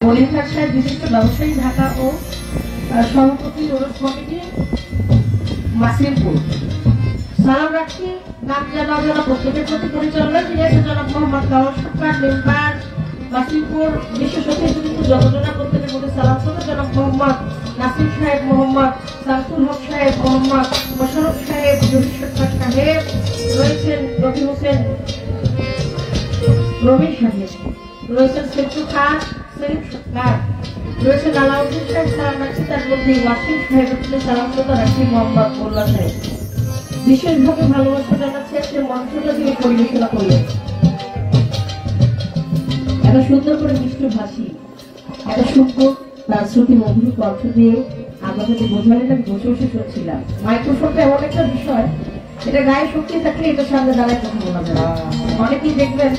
মনিরহাট সাহেব বিশিষ্ট ব্যবসায়ী, ঢাকা ও সভাপতি ওরস কমিটি মাসিমপুর। সালাম রাখছি নাম জানা অজানা প্রত্যেকের প্রতি পরিচালনা তিনি আছেন জনাব মোহাম্মদ কাওয়ার সরকার, মেম্বার মাসিমপুর বিশ্ব সচিব যতজনা প্রত্যেকের প্রতি সালাম করবেন। জনাব মোহাম্মদ নাসির সাহেব, মোহাম্মদ শামসুল হক সাহেব, মোহাম্মদ মোশাররফ সাহেব, জহির সরকার সাহেব রয়েছেন, রবি হোসেন রবি সাহেব রয়েছেন, সেতু খান সেলিম সরকার রয়েছেন, আলাউদ্দিন সাহেব সালাম রাখছি, তার মধ্যে ওয়াসিম সাহেবের প্রতি সালাম রাখছি মোহাম্মদ মোল্লা সাহেব। বিশেষভাবে ভালোবাসা জানাচ্ছি আজকে মঞ্চটা দিয়ে পরিবেশনা করলেন এত সুন্দর করে মিষ্টি ভাষী, এত সুন্দর তার শ্রুতি মধুর কণ্ঠ দিয়ে আমাকে বোঝালেন। আমি বসে বসে শুনছিলাম। মাইক্রোফোনটা এমন একটা বিষয়, এটা গায়ে শক্তি থাকলে এটার সামনে দাঁড়ায় কথা বলা যায়। অনেকেই দেখবেন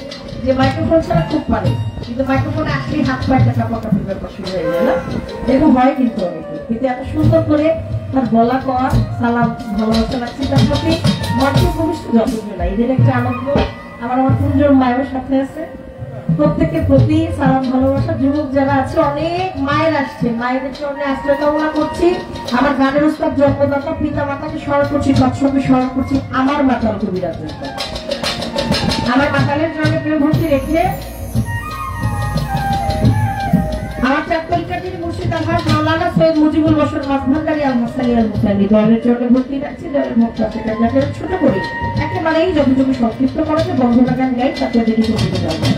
যে মাইক্রোফোন ছাড়া খুব পারে, কিন্তু মাইক্রোফোনে আসলেই হাত পায়ে কাপড় ব্যাপার শুরু হয়ে যায় না, এরকম হয় কিন্তু অনেকে। কিন্তু এত সুন্দর করে তার গলা কওয়া সালাম ভালোবাসা রাখছি তার প্রতি মঞ্চে ভবিষ্যৎ যতজন এদের একটা আনন্দ। আমার তিনজন মায়ের সাথে আছে, প্রত্যেকের প্রতি সালাম ভালোবাসা। যুবক যারা আছে অনেক মায়ের আসছে, মায়েদের জন্য আশ্রয় কামনা করছি। আমার গানের উস্তাদ জন্মদাতা পিতা মাতাকে স্মরণ করছি, তৎসঙ্গে স্মরণ করছি আমার মাতাল কবিরাজ, আমার মাতালের জন্য প্রিয় ভক্তি রেখে আমার চাকরিকাটির মুর্শিদ আলহাজ মাওলানা সৈয়দ মুজিবুল বশর মাসভান্ডারি আল মাসালি আল মুসালি দলের জন্য ভর্তি রাখছি। দলের ভক্ত আছে যাকে ছোট করে একেবারেই যতটুকু সংক্ষিপ্ত করাতে বন্ধনা গান গাই তাতে দেরি করতে যাবে।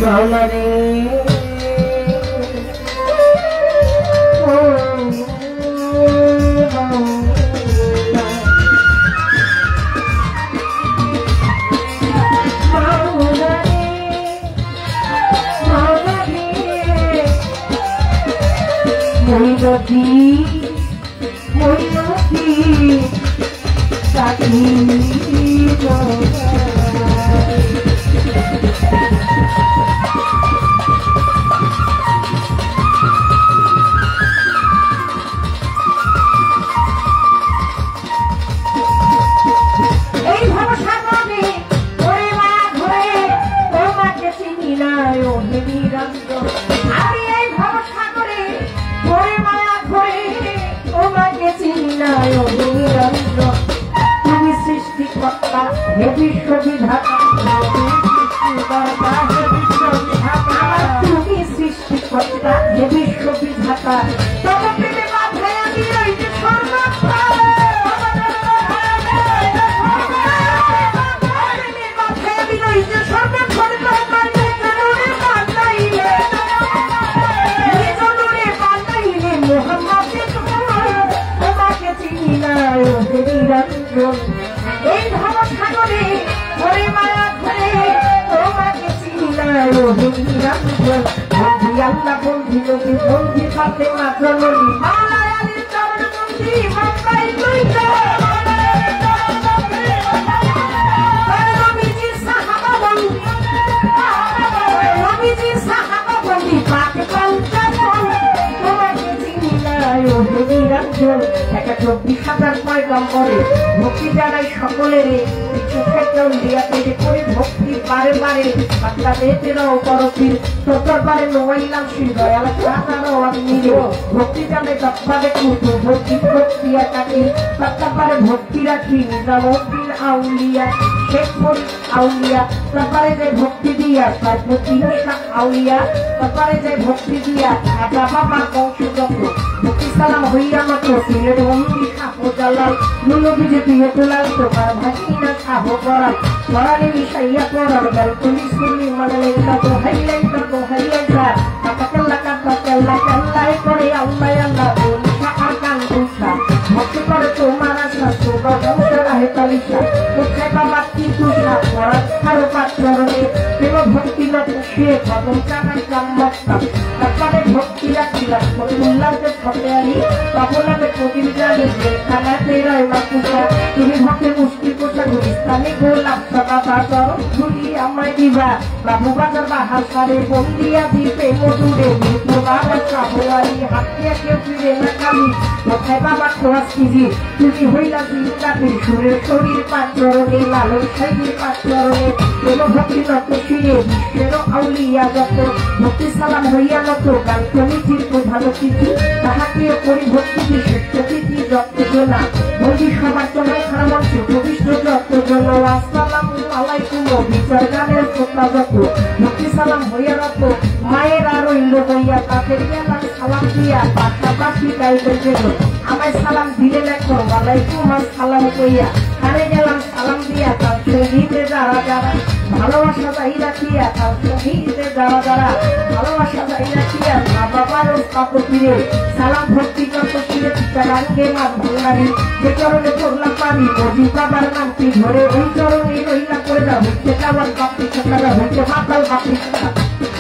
মাওলারে তুমি সৃষ্টিকর্তা হে বিশ্ববিধাতা, তুমি সৃষ্টিকর্তা হে বিশ্ববিধাতা, তব প্রেমে মাথায় আমি রই যে সর্বত্র, মাথায় আমি রই যে সর্বত্র, এই ভবসাগরে ঘরে মায়া ঘরে তোমাকে চিনায় বন্ধি আল্লাহ বন্ধি নবী বন্ধি ফাতেমা জননী মাওলানা আলীর চরণ বন্ধি মক্কায় লইতে নবীজি সাহাবা বন্ধি, নবীজি সাহাবা বন্ধি পাক পঞ্চাশ তোমাকে চিনায় নিরঞ্জন 124,000 পয়গম্বরে ভক্তি জানাই সকলের ভক্তি বারে বারে আপনার মেয়েদেরও করতির তোর নোয়াইলাম শ্রী দয়াল ভক্তি জানে তৎপারে কুতো ভক্তি প্রক্রিয়া কাটি তৎপারে ভক্তি রাখি নিজামুদ্দিন আউলিয়া শেখপুর আউলিয়া তারপরে যে ভক্তি দিয়া পার্বতী আউলিয়া তারপরে যে ভক্তি দিয়া খাজা বাবার বংশগত ভক্তি সালাম হইয়া মাত্র সিলেট বন্দি শাহ জালাল নুনো বিজেপি হেতুলাল তোমার ভাগিনা শাহ করাল মরালি মিশাইয়া করাল গালকুলি সুন্নি মানালে তো হাইলাইটা কাপাকাল্লা কাল্লাই করে আল্লাহ আল্লাহ বলছা আর গান বলছা ভক্তি করে তোমার আশা তোবা বংশের আহে তালিকা কোথায় বাবা কি তুষা পড়া আরো পাত্রণে প্রেম ভক্তি না পুষিয়ে কদম চাকাই কাম মস্তা তারপরে ভক্তি তিরাক করে উল্লাসের ছটে আলি তপলাদের প্রতিবিধানে খানা তেরাই মাকুসা তুমি ভক্তের মুষ্টি কোষা গুলিস্তানে গোলাপ সদা তার চরণ ধুলি আমায় দিবা বাবু বাজার বাহার সারে বন্দিয়া দ্বীপে মধুরে তোমার সাবুয়ারি হাতিয়া কেউ ফিরে না খালি কোথায় বাবা খোয়াস কিজি তুমি হইলা জিন্দাপির সুরের শরীর পাঁচরণে লালন সাইদির পাঁচরণে কোনো ভক্তি নত ফিরে বিশ্বেরও আউলিয়া যত ভক্তি সালাম হইয়া নত গান কমিটির প্রধান তিথি তাহাকে পরিভক্তি শ্রেষ্ঠ তিথি যত জনা ভোজি সবার চলায় খারামঞ্চ প্রবিষ্ট যত জন আসসালামু আলাইকুম বিচার গানের শ্রোতা যত ভক্তি সালাম হইয়া রত মায়ের আর রইল হইয়া তাদের গেলাম সালাম দিয়া পাশাপাশি গাইতে গেল আমায় সালাম দিলে লেখো ওয়ালাইকুম আসসালাম কইয়া কানে গেলাম সালাম দিয়া তার সঙ্গীতে যারা যারা ভালোবাসা যাই রাখিয়া তার সঙ্গীতে যারা যারা ভালোবাসা যাই রাখিয়া মা বাবার পাপ ফিরে সালাম ভক্তি কত ফিরে চিত্তারাঙ্গে মা ভাঙারি যে চরণে ধরলাম পানি নদী বাবার নামটি ধরে ওই চরণে রইলা করে দাও হচ্ছে যাওয়ার বাপি সকারা হচ্ছে মাতাল বাপি সকারা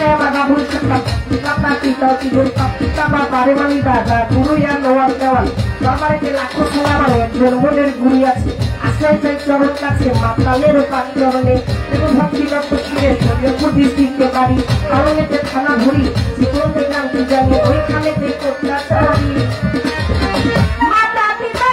আমার বাবুর সকাল পিতা পিতা তিজোর পিতা বা বারে মানি দাদা গুরুইয়া নোয়াল দেওয়াল বাবারে লাখো সোনা মানে একজন মনের গুড়ি আছে আশ্রয় চাই চরণ কাছে মাতালের পাঁচ চরণে এবং ভক্তি লক্ষ্য ছিঁড়ে শরীর বুদ্ধিকে বাড়ি কারণেতে থানা ধরি জীবন দেখলাম কি জানি ওইখানেতে অত্যাচারী মাতা পিতা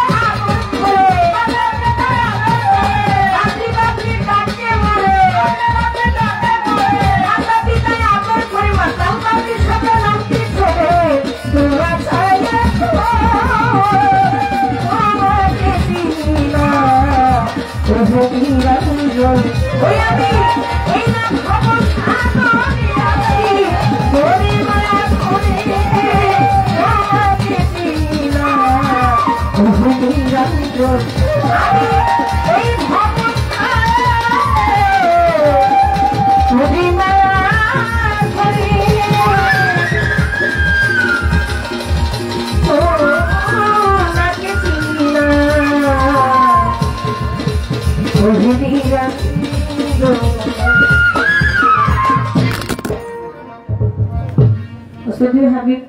হাবিব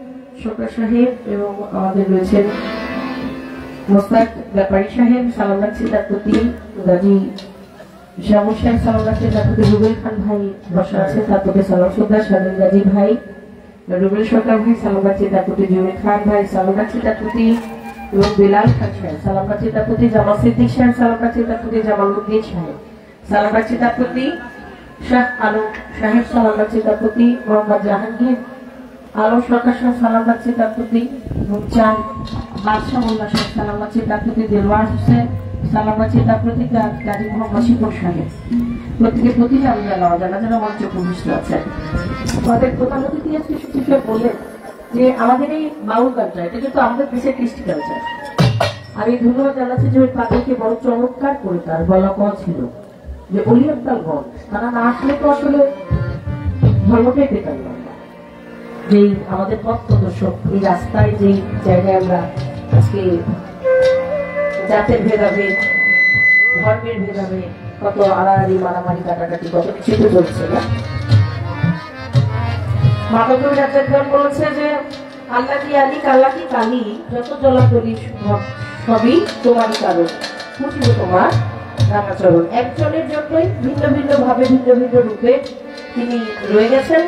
শোকরা সাহেব এবং আমাদের রয়েছেন মোস্তাক ব্যাপারী সাহেব সালাম রাখছি তার প্রতি গাজী শ্যামল সাহেব সালাম রাখছি তার প্রতি রুবেল খান ভাই বসা আছে তার প্রতি সালাম সুদ্দার স্বাধীন গাজী ভাই রুবেল সরকার ভাই সালাম রাখছি তার প্রতি জুবেল খান ভাই সালাম রাখছি তার প্রতি এবং বিলাল খান সাহেব সালাম রাখছি তার প্রতি জামাল সিদ্দিক সাহেব সালাম রাখছি তার প্রতি জামাল উদ্দিন সাহেব সালাম রাখছি তার প্রতি শাহ আলম সাহেব সালাম রাখছি তার প্রতি মোহাম্মদ জাহাঙ্গীর আলম সরকার সাহেব সালাম রাখছি তার প্রতি চান বাদশাহ মোল্লা সাহেব সালাম রাখছি তার প্রতি দেলওয়ার হোসেন সালাম রাখছি তার প্রতি গাজী মোহাম্মদ শিবুর সাহেব প্রত্যেকের প্রতি জানা যারা মঞ্চ উপবিষ্ট আছেন আমাদের প্রধান অতিথি আজকে সুচিত বললেন যে আমাদের এই বাউল গানটা এটা কিন্তু আমাদের দেশের কৃষ্টি কালচার আমি ধন্যবাদ জানাচ্ছি যে ওই পাখিকে বড় চমৎকার করে তার বলা কথা ছিল যে অলিয়ান্তাল গণ তারা না আসলে তো আসলে ধর্মটাই পেতাম না যে আমাদের পথ প্রদর্শক এই রাস্তায় যে জায়গায় আমরা আজকে জাতের ভেদাভেদ ধর্মের ভেদাভেদ কত আড়াআড়ি মারামারি কাটাকাটি কত কিছু চলছে না মাধবী রাজ্যের গান বলেছে যে আল্লাহ কি আলী কাল্লা কি কালি যত জ্বলা করি সবই তোমারই কারণ বুঝিব তোমার রাঙাচরণ একজনের জন্যই ভিন্ন ভিন্ন ভাবে ভিন্ন ভিন্ন রূপে তিনি রয়ে গেছেন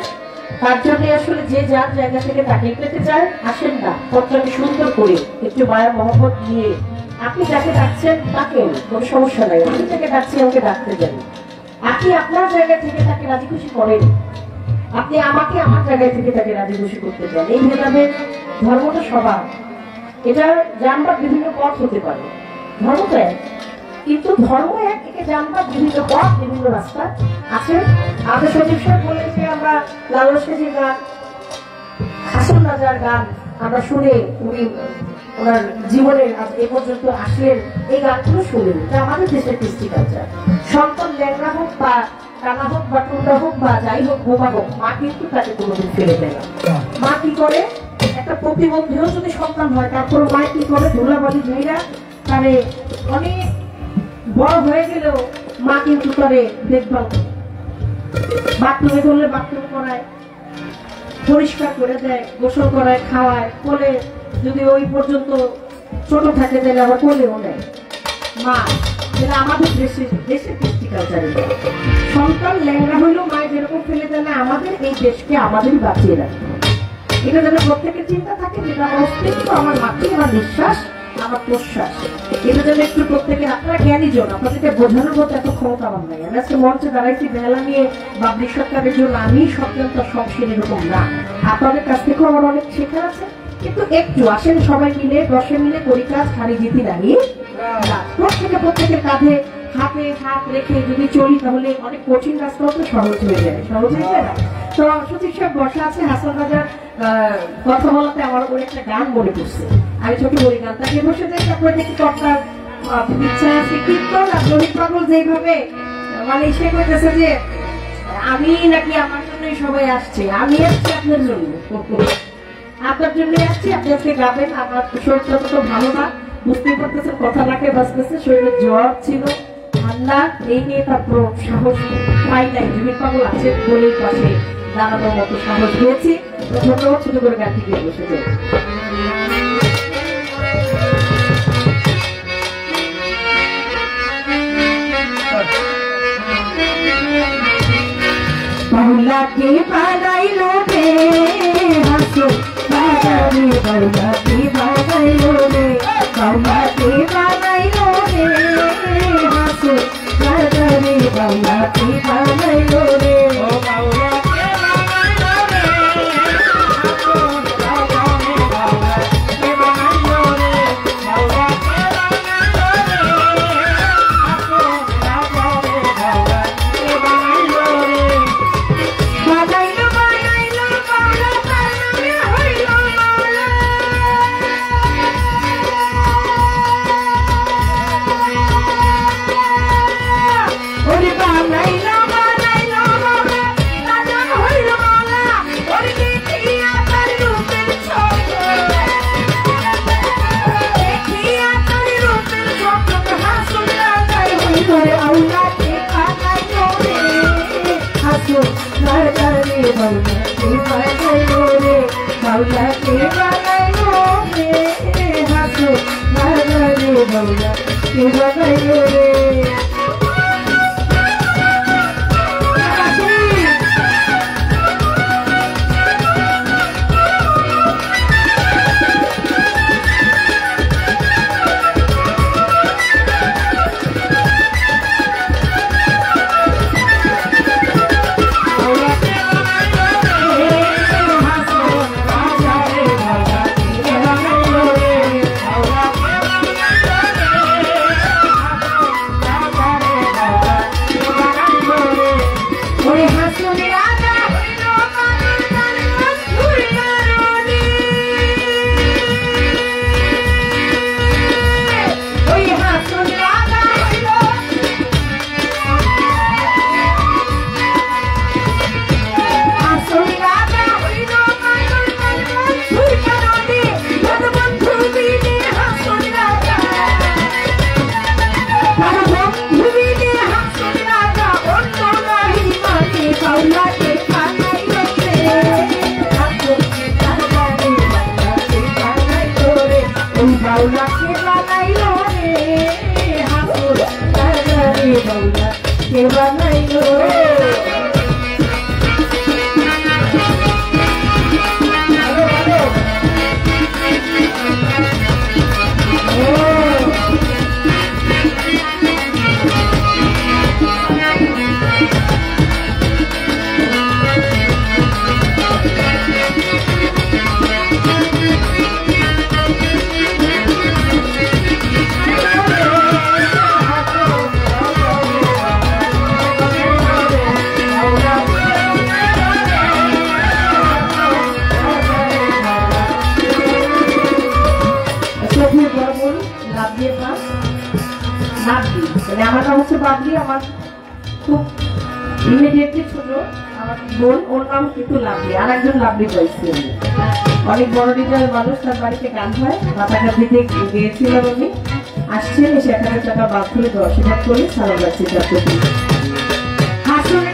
তার জন্য আসলে যে যার জায়গা থেকে তাকে পেতে চায় আসেন না পত্রকে সুন্দর করে একটু মায়া মহব্বত নিয়ে আপনি যাকে ডাকছেন তাকে কোনো সমস্যা নাই আমি যাকে ডাকছি আমাকে ডাকতে যান আপনি আপনার জায়গা থেকে তাকে রাজি খুশি করেন আপনি আমাকে আমার জায়গায় থেকে তাকে রাজি খুশি করতে চান এই ভেদাভেদ ধর্মটা সবার এটা জানবার বিভিন্ন পথ হতে পারে ধর্মটা এক কিন্তু ধর্ম এক একে জানবার বিভিন্ন পথ বিভিন্ন রাস্তা আছে আমাদের সচিব সাহেব বলেন যে আমরা লালন সেজির গান হাসন রাজার গান আমরা শুনে উনি ওনার জীবনের আজ এ পর্যন্ত আসলেন এই গানগুলো শুনেন এটা আমাদের দেশের কৃষ্টি কালচার সন্তান ল্যাংড়া হোক বা কানা হোক বা টুটা হোক বা যাই হোক বোমা হোক মা কিন্তু তাকে কোনোদিন ফেলে দেয় না মা কি করে একটা প্রতিবন্ধীও যদি সন্তান হয় তারপর মা কি করে ধুলাবালি মেয়েরা তারে অনেক বড় হয়ে গেলেও মা কিন্তু তারে দেখভাল বাথরুমে ধরলে বাথরুম করায় পরিষ্কার করে দেয়, গোসল করায়, খাওয়ায়, কোলে যদি ওই পর্যন্ত ছোট থাকে তাহলে আবার কোলেও নেয় মা। যেটা আমাদের দেশের কৃষ্টি কালচারে সন্তান ল্যাংড়া হইলেও মায়ের যেরকম ফেলে দেয় না, আমাদের এই দেশকে আমাদেরই বাঁচিয়ে রাখতে হবে। এটা যেন প্রত্যেকের চিন্তা থাকে, যেটা আমার অস্তিত্ব, আমার মাতৃ, আমার নিঃশ্বাস, আমার প্রশ্বাস, এটা যেন একটু প্রত্যেকের। আপনারা জ্ঞানী জন, আপনাদেরকে বোঝানোর মতো এত ক্ষমতা আমার নাই। আমি আজকে মঞ্চে দাঁড়াইছি বেলা নিয়ে বাবলি সরকারের জন্য, আমি সত্যন্ত সংসার এরকম না। আপনাদের কাছ থেকেও আমার অনেক শেখার আছে, কিন্তু একটু আসেন সবাই মিলে 10 মিলে করি কাজ, হারি জিতি নাহি। প্রত্যেকের কাঁধে হাতে হাত রেখে যদি চলি তাহলে অনেক কঠিন রাস্তাও তো সহজ হয়ে যায়, সহজ হয়ে যায় না। তো সচিব সাহেব বসা আছে, হাসান রাজার কথা বলাতে আমার ওর একটা গান মনে পড়ছে। আমি ছোট বলি গান, তাকে বসে যাই, তারপরে দেখি কর্তার ইচ্ছা আছে কীর্তন আর দলিত পাগল যেভাবে মানে সে কইতেছে যে আমি নাকি আমার জন্যই সবাই আসছে, আমি আসছি আপনার জন্য, আপনার জন্য আসছি, আপনি আজকে গাবেন। আমার শরীরটা তো ভালো না, বুঝতেই পারতেছেন, কথা নাকে বাঁচতেছে, শরীরে জ্বর ছিল, ঠান্ডা, এই নিয়ে তারপর সাহস পাই নাই। জমির পাগল আছে বলেই পাশে দাঁড়ানোর মতো সাহস পেয়েছি। ধন্যবাদ, ছোট করে গানটি গিয়ে বসে যাই। বাউলাকে বানাইলো রে হাসো বাজারে, বাউলাকে বানাইলো রে, বাউলাকে বানাইলো রে হাসো বাজারে, বাউলাকে বানাইলো রে, ও বাউলাকে বানাইলো রে হাসো বাজারে, বাউলাকে বানাইলো রে, বাউলাকে বানাইলো রে হাসো বাজারে, বাউলাকে বানাইলো রে। বানাইলো বানাইলো বাউলা তার নামে হইল মাওলা, ওরে বানাইলো বানাইলো বাউলা তার নাম হইল মাওলা, ওরে দেখিয়া তার রূপের ছবি, দেখিয়া তার রূপের ছবি হাসুন লাগাই হইল রে, আউলাকে বানাইলো রে হাসুন লাগাই রে, বাউলাকে বানাইলো রে, বাউলাকে বানাইলো রে হাসুন লাগাই রে, বাউলাকে বানাইলো রে। বাউলাকে বানাইলো রে হাসুর লাগাই, বাউলাকে বানাইলো রে। আমার নাম হচ্ছে বাবলি, আমার খুব ইমিডিয়েটলি ছোট আমার বোন, ওর নাম কিন্তু লাভলি, আর একজন লাভলি পাইছি। অনেক বড় হৃদয়ের মানুষ, তার বাড়িতে গান হয়, মাথাঘাট দিতে গিয়েছিলাম আমি, আসছেন এসে 1000 টাকা বাদ করে আশীর্বাদ করে সারা যাচ্ছে যাত্রা। হাসুন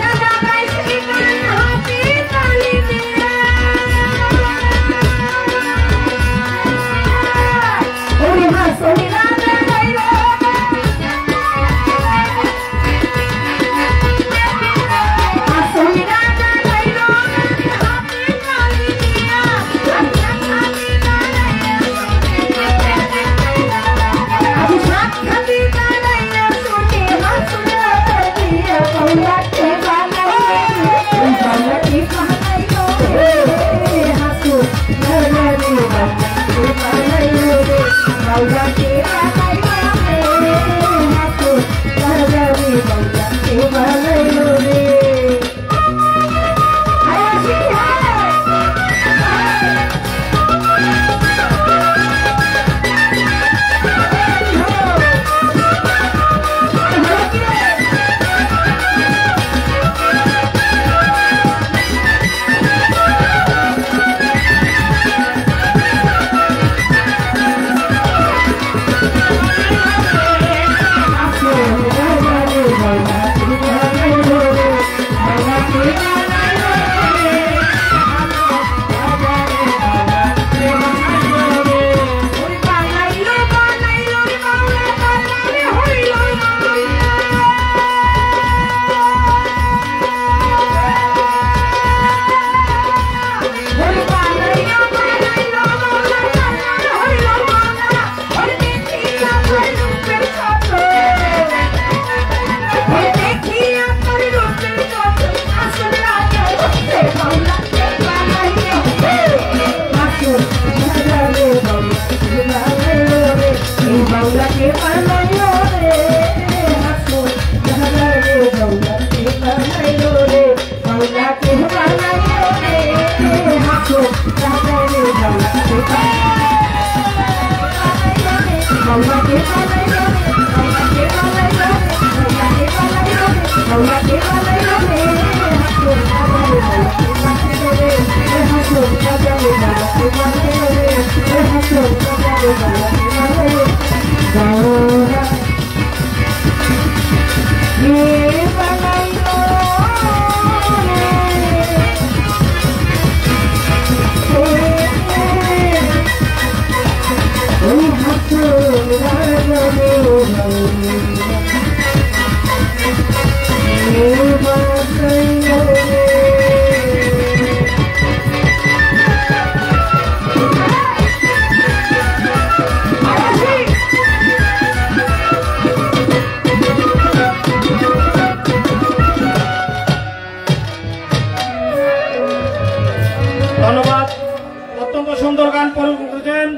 গান পরিবেশন করেছেন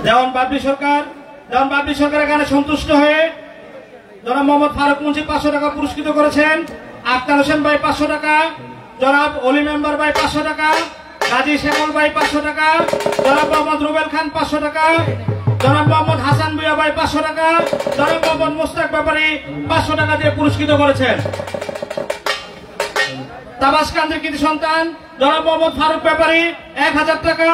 দেওয়ান বাবলি সরকার। দেওয়ান বাবলি সরকারের গানে সন্তুষ্ট হয়ে জনাব মোহাম্মদ ফারুক মুন্সি 500 টাকা পুরস্কৃত করেছেন। আক্তার হোসেন ভাই 500 টাকা, জনাব অলি মেম্বার ভাই 500 টাকা, গাজী শেখর ভাই 500 টাকা, জনাব মোহাম্মদ রুবেল খান 500 টাকা, জনাব মোহাম্মদ হাসান ভুইয়া ভাই 500 টাকা, জনাব মোহাম্মদ মুস্তাক ব্যাপারী 500 টাকা দিয়ে পুরস্কৃত করেছেন। তাবাসকান্দির কৃতি সন্তান জনাব মোহাম্মদ ফারুক ব্যাপারী 1000 টাকা,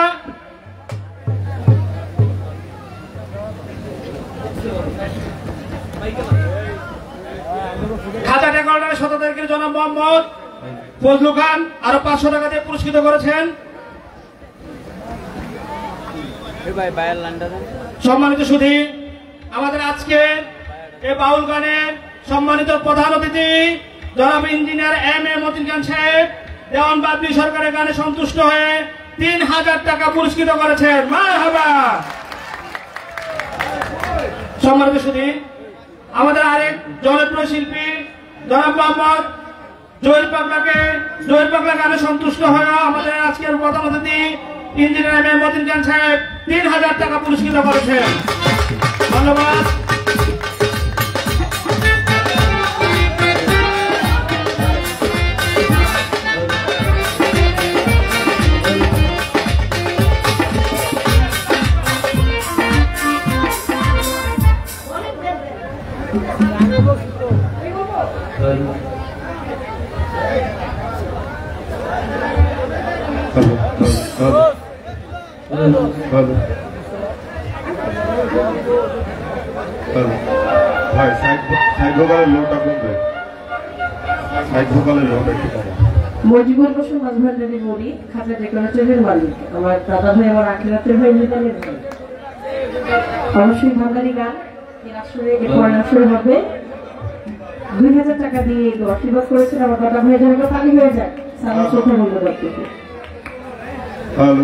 খাতা ডেকোরেটরের শতকের জনাব মোহাম্মদ ফজলু খান আরো 500 টাকা দিয়ে পুরস্কৃত করেছেন। সম্মানিত সুধী, আমাদের আজকে এই বাউল গানের সম্মানিত প্রধান অতিথি জনাব ইঞ্জিনিয়ার এম এ মতিন খান সাহেব দেওয়ান বাবলি সরকারের গানে সন্তুষ্ট হয়ে 3000 টাকা পুরস্কৃত করেছেন। মারহাবা। সম্মানিত সুধী, আমাদের আরেক জনপ্রিয় শিল্পী জনাব মোহাম্মদ জহির পাগলা গানে সন্তুষ্ট হয়ে আমাদের আজকের প্রধান অতিথি ইঞ্জিনিয়ার এম এ মতিন খান সাহেব 3000 টাকা পুরস্কৃত করেছেন। ধন্যবাদ। ভাই সাইড ভোকালের লোকটা কমবে, সাইড ভোকালের লোকটা একটু কম। মজিবুর হোসেন মাঝভার যদি বলি খাতা ডেকোরেটরের মালিক আমার দাদা ভাই, আমার আখিরাতের ভাই, মিতালের ভাই। অবশ্যই বাঙালি গান এর আসরে পরের আসরে হবে। 2000 টাকা দিয়ে আশীর্বাদ করেছেন আমার দাদা ভাই, যেন পানি হয়ে যায় সামনে চোখে মূল্য করতে। হ্যালো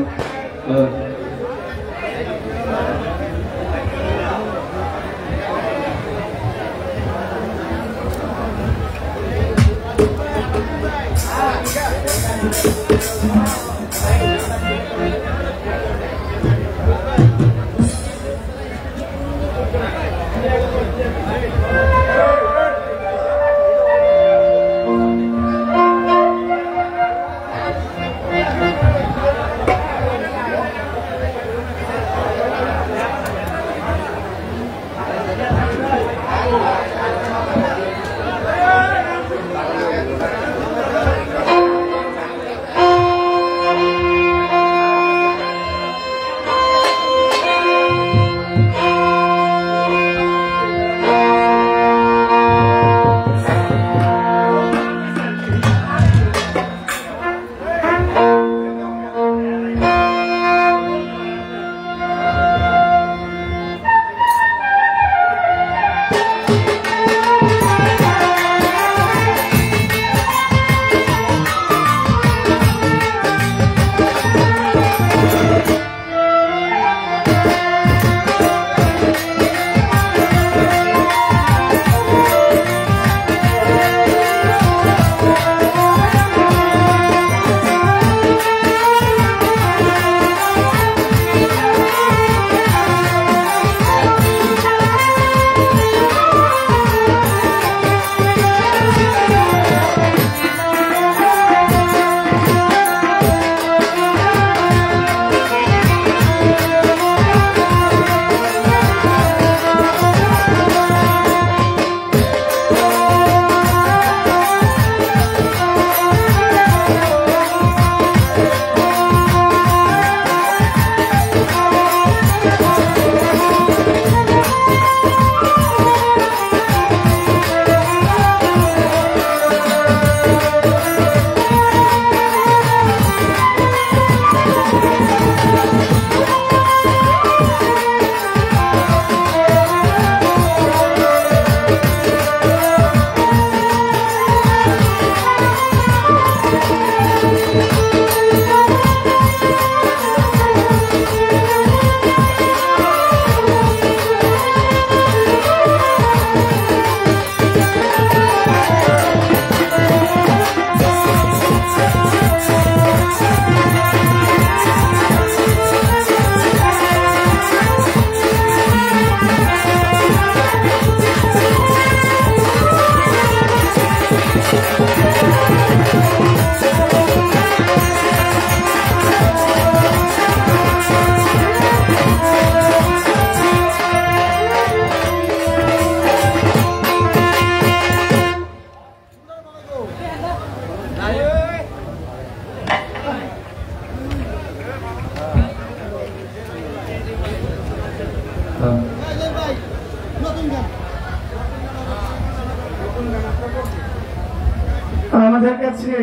কাছে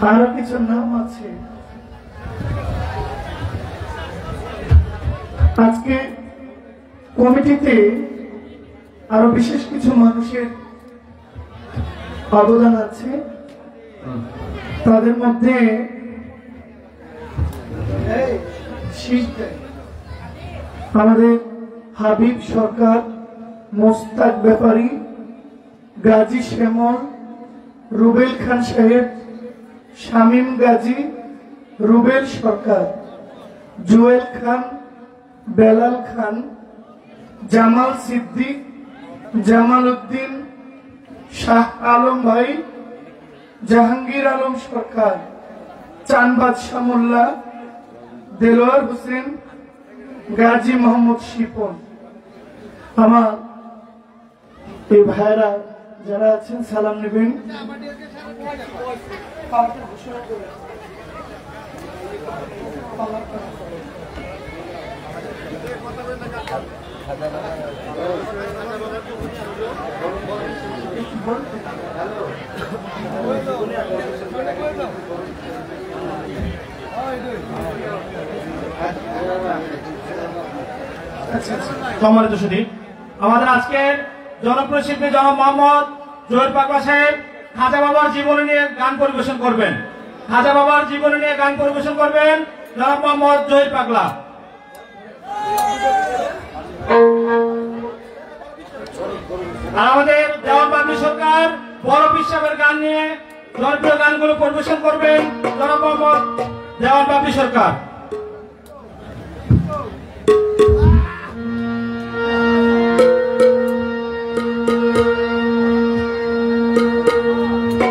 আরো কিছু নাম আছে। আজকে কমিটিতে আরো বিশেষ কিছু মানুষের অবদান আছে। তাদের মধ্যে আমাদের হাবিব সরকার, মোস্তাক ব্যাপারী, গাজী শ্যামল, রুবেল খান সাহেব, শামীম গাজী, রুবেল সরকার, জুয়েল খান, বেলাল খান, জামাল সিদ্দিক, জামাল উদ্দিন, শাহ আলম ভাই, জাহাঙ্গীর আলম সরকার, চানবাদ শামুল্লাহ, দেলোয়ার হোসেন, গাজী মোহাম্মদ শিপন। আমার এই ভাইরা যারা আছেন সালাম নেবেন। সম্মানিত সুধী, আমাদের আজকের জনপ্রিয় শিল্পী জনাব মোহাম্মদ জহির পাগলা সাহেব খাজা বাবার জীবনী নিয়ে গান পরিবেশন করবেন। খাজা বাবার জীবনী নিয়ে গান পরিবেশন করবেন জনাব মোহাম্মদ জহির পাগলা। আর আমাদের দেওয়ান বাবলি সরকার বড় পিসাবের গান নিয়ে জনপ্রিয় গানগুলো পরিবেশন করবেন জনাব মোহাম্মদ দেওয়ান বাবলি সরকার।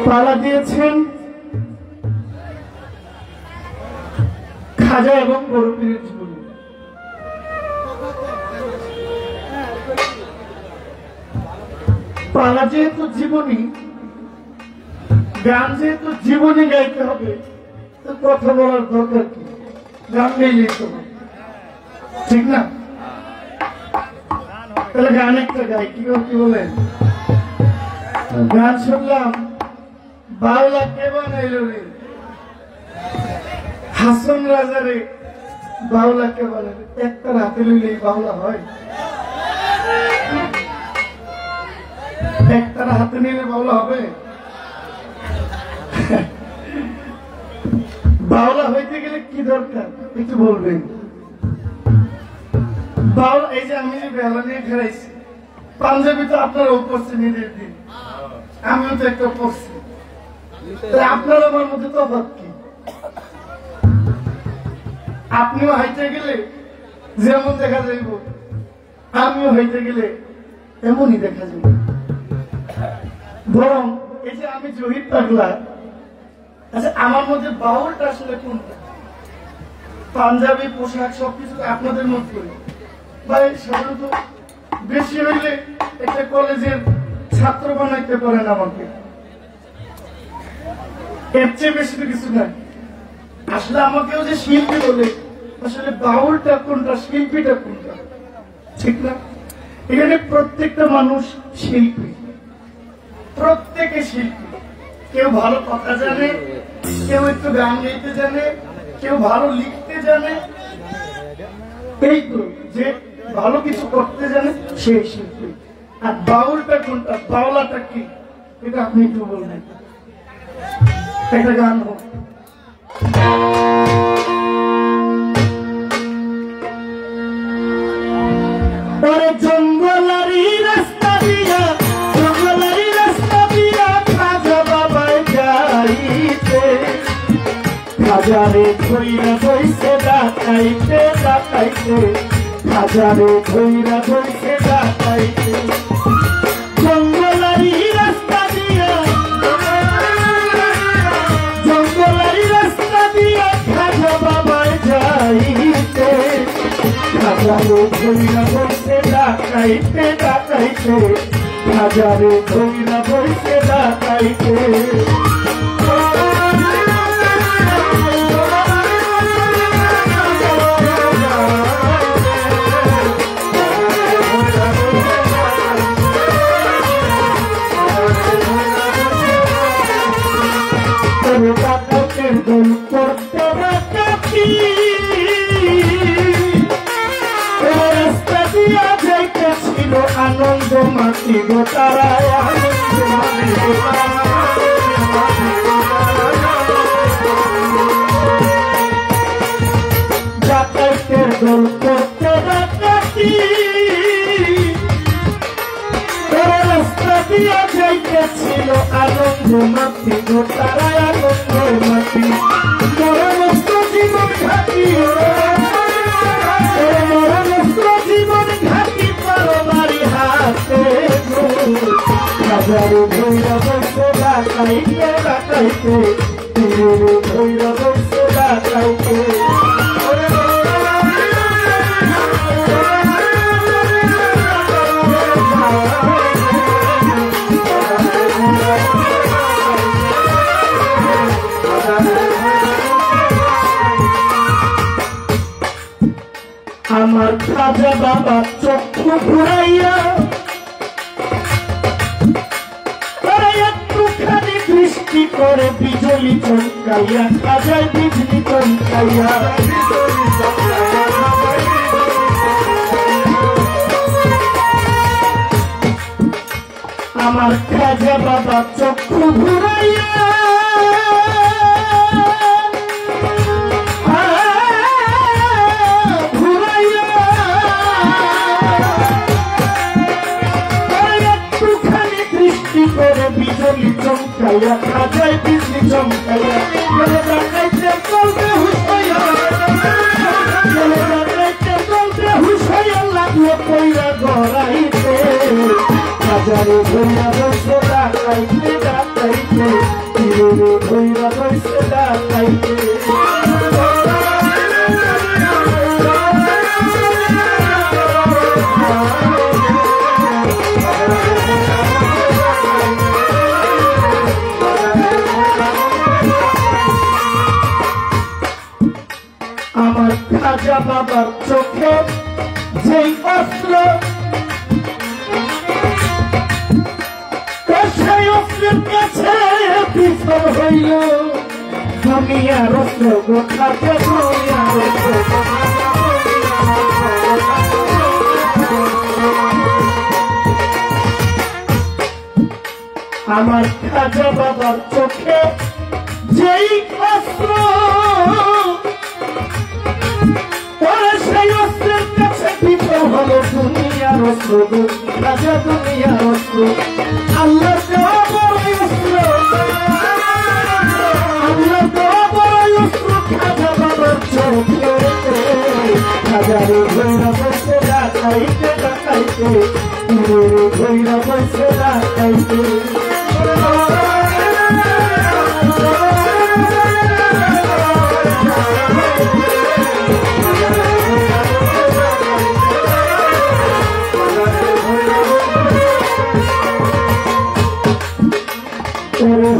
পালা দিয়েছেন খাজা এবং বড় পীরের জীবনী। পালা যেহেতু জীবনী, গান যেহেতু জীবনী গাইতে হবে, তো কথা বলার দরকার কি? গান গাইলেই তো হবে, ঠিক না? তাহলে গান একটা গাই, কি বলেন? গান শুনলাম বাউলা কে বানাইল রে, হাসন রাজারে বাউলা কে বানাইল। একটা হাতে লইলেই বাউলা হয়? একটা হাতে নিলে বাউলা হবে? বাউলা হইতে গেলে কি দরকার একটু বলবেন? বাউলা, এই যে আমি যে বেলা নিয়ে ফেরাইছি, পাঞ্জাবি তো আপনারা পড়ছেন ঈদের দিন, আমিও তো একটা পড়ছি। আপনার আমার মধ্যে তফাৎ কি? আপনিও হাইতে গেলে যেমন দেখা যাইব, আমিও হাইতে গেলে এমনই দেখা যাইব। বরং এই যে আমি জহির পাগলা, আচ্ছা আমার মধ্যে বাউলটা আসলে কোনটা? পাঞ্জাবি পোশাক সবকিছু আপনাদের মধ্যে ভাই সাধারণত বেশি হইলে একটা কলেজের ছাত্র বানাইতে পারেন আমাকে, এর চেয়ে বেশি তো কিছু নাই। আসলে আমাকেও যে শিল্পী বলে, আসলে বাউলটা কোনটা, শিল্পীটা কোনটা, ঠিক না? এখানে প্রত্যেকটা মানুষ শিল্পী, প্রত্যেকে শিল্পী। কেউ ভালো কথা জানে, কেউ একটু গান গাইতে জানে, কেউ ভালো লিখতে জানে। এই তো যে ভালো কিছু করতে জানে সেই শিল্পী। আর বাউলটা কোনটা, বাউলাটা কি, এটা আপনি একটু বলবেন। একটা গান হোক। জঙ্গলারি রাস্তা দিয়া, জঙ্গলারি রাস্তা দিয়া খাজা বাবাই যাইতে, খাজারে ধইরা ধইছে ডাকাইতে ডাকাইতে, খাজারে ধইরা ধইছে ডাকাইতে। জঙ্গলারি রাস্তা দিয়া, জঙ্গলারি রাস্তা দিয়া খাজা বাবাই যাইতে, খাজারে ধইরা ধইছে ডাকাইতে ডাকাইতে, খাজারে ধইরা ধইছে ডাকাইতে। ডাকাতের দল করতে ডাকাতি রাস্তা দিয়া যাইতেছিল আনন্দ মাতি গো তারা আনন্দ মাতি গো ডাকাতের দল করতে ডাকাতি রাস্তা দিয়া যাইতেছিল আনন্দ মাতি গো তারা আনন্দ মাতি মরণস্থ জীবন ঘাটি মরণস্থ জীবন ঘাটি পারবারি হাতে গো হাজারো ভৈরব ডাকাইতে ডাকাইতে ভৈরব ডাকাইতে আমার খাজা বাবা চক্ষু ঘুরাইয়া একটুখানি দৃষ্টি করে বিজলি চমকাইয়া খাজায় বিজলি চমকাইয়া আমার খাজা বাবা চক্ষু ঘুরাইয়া বিজলি চমকাইয়া খাজায় বিজলি চমকাইয়া ডাকাইতে চলতে হুসাইয়া লাগলো কইরা গড়াইতে হাজারে ধৈরা বসে ডাকাইতে ডাকাইতে ধৈরা বসে ডাকাইতে আমার খাজা বাবার চোখে যেই অস্ত্র সেই অস্ত্রের কাছে বিফল হইল দুনিয়ার অস্ত্র গোটাতে দুনিয়ার অস্ত্র আমার খাজা বাবার চোখে যেই অস্ত্র সেই অস্ত্রের কাছে বিফল হলো দুনিয়ার অস্ত্র রাজা দুনিয়ার অস্ত্র আল্লাহ দেওয়া বড়ই অস্ত্র আল্লাহ দেওয়া বড়ই অস্ত্র খাজা বাবার চোখে হাজারে ভৈরা বসে ডাকাইতে ডাকাইতে ভৈরা বসে ডাকাইতে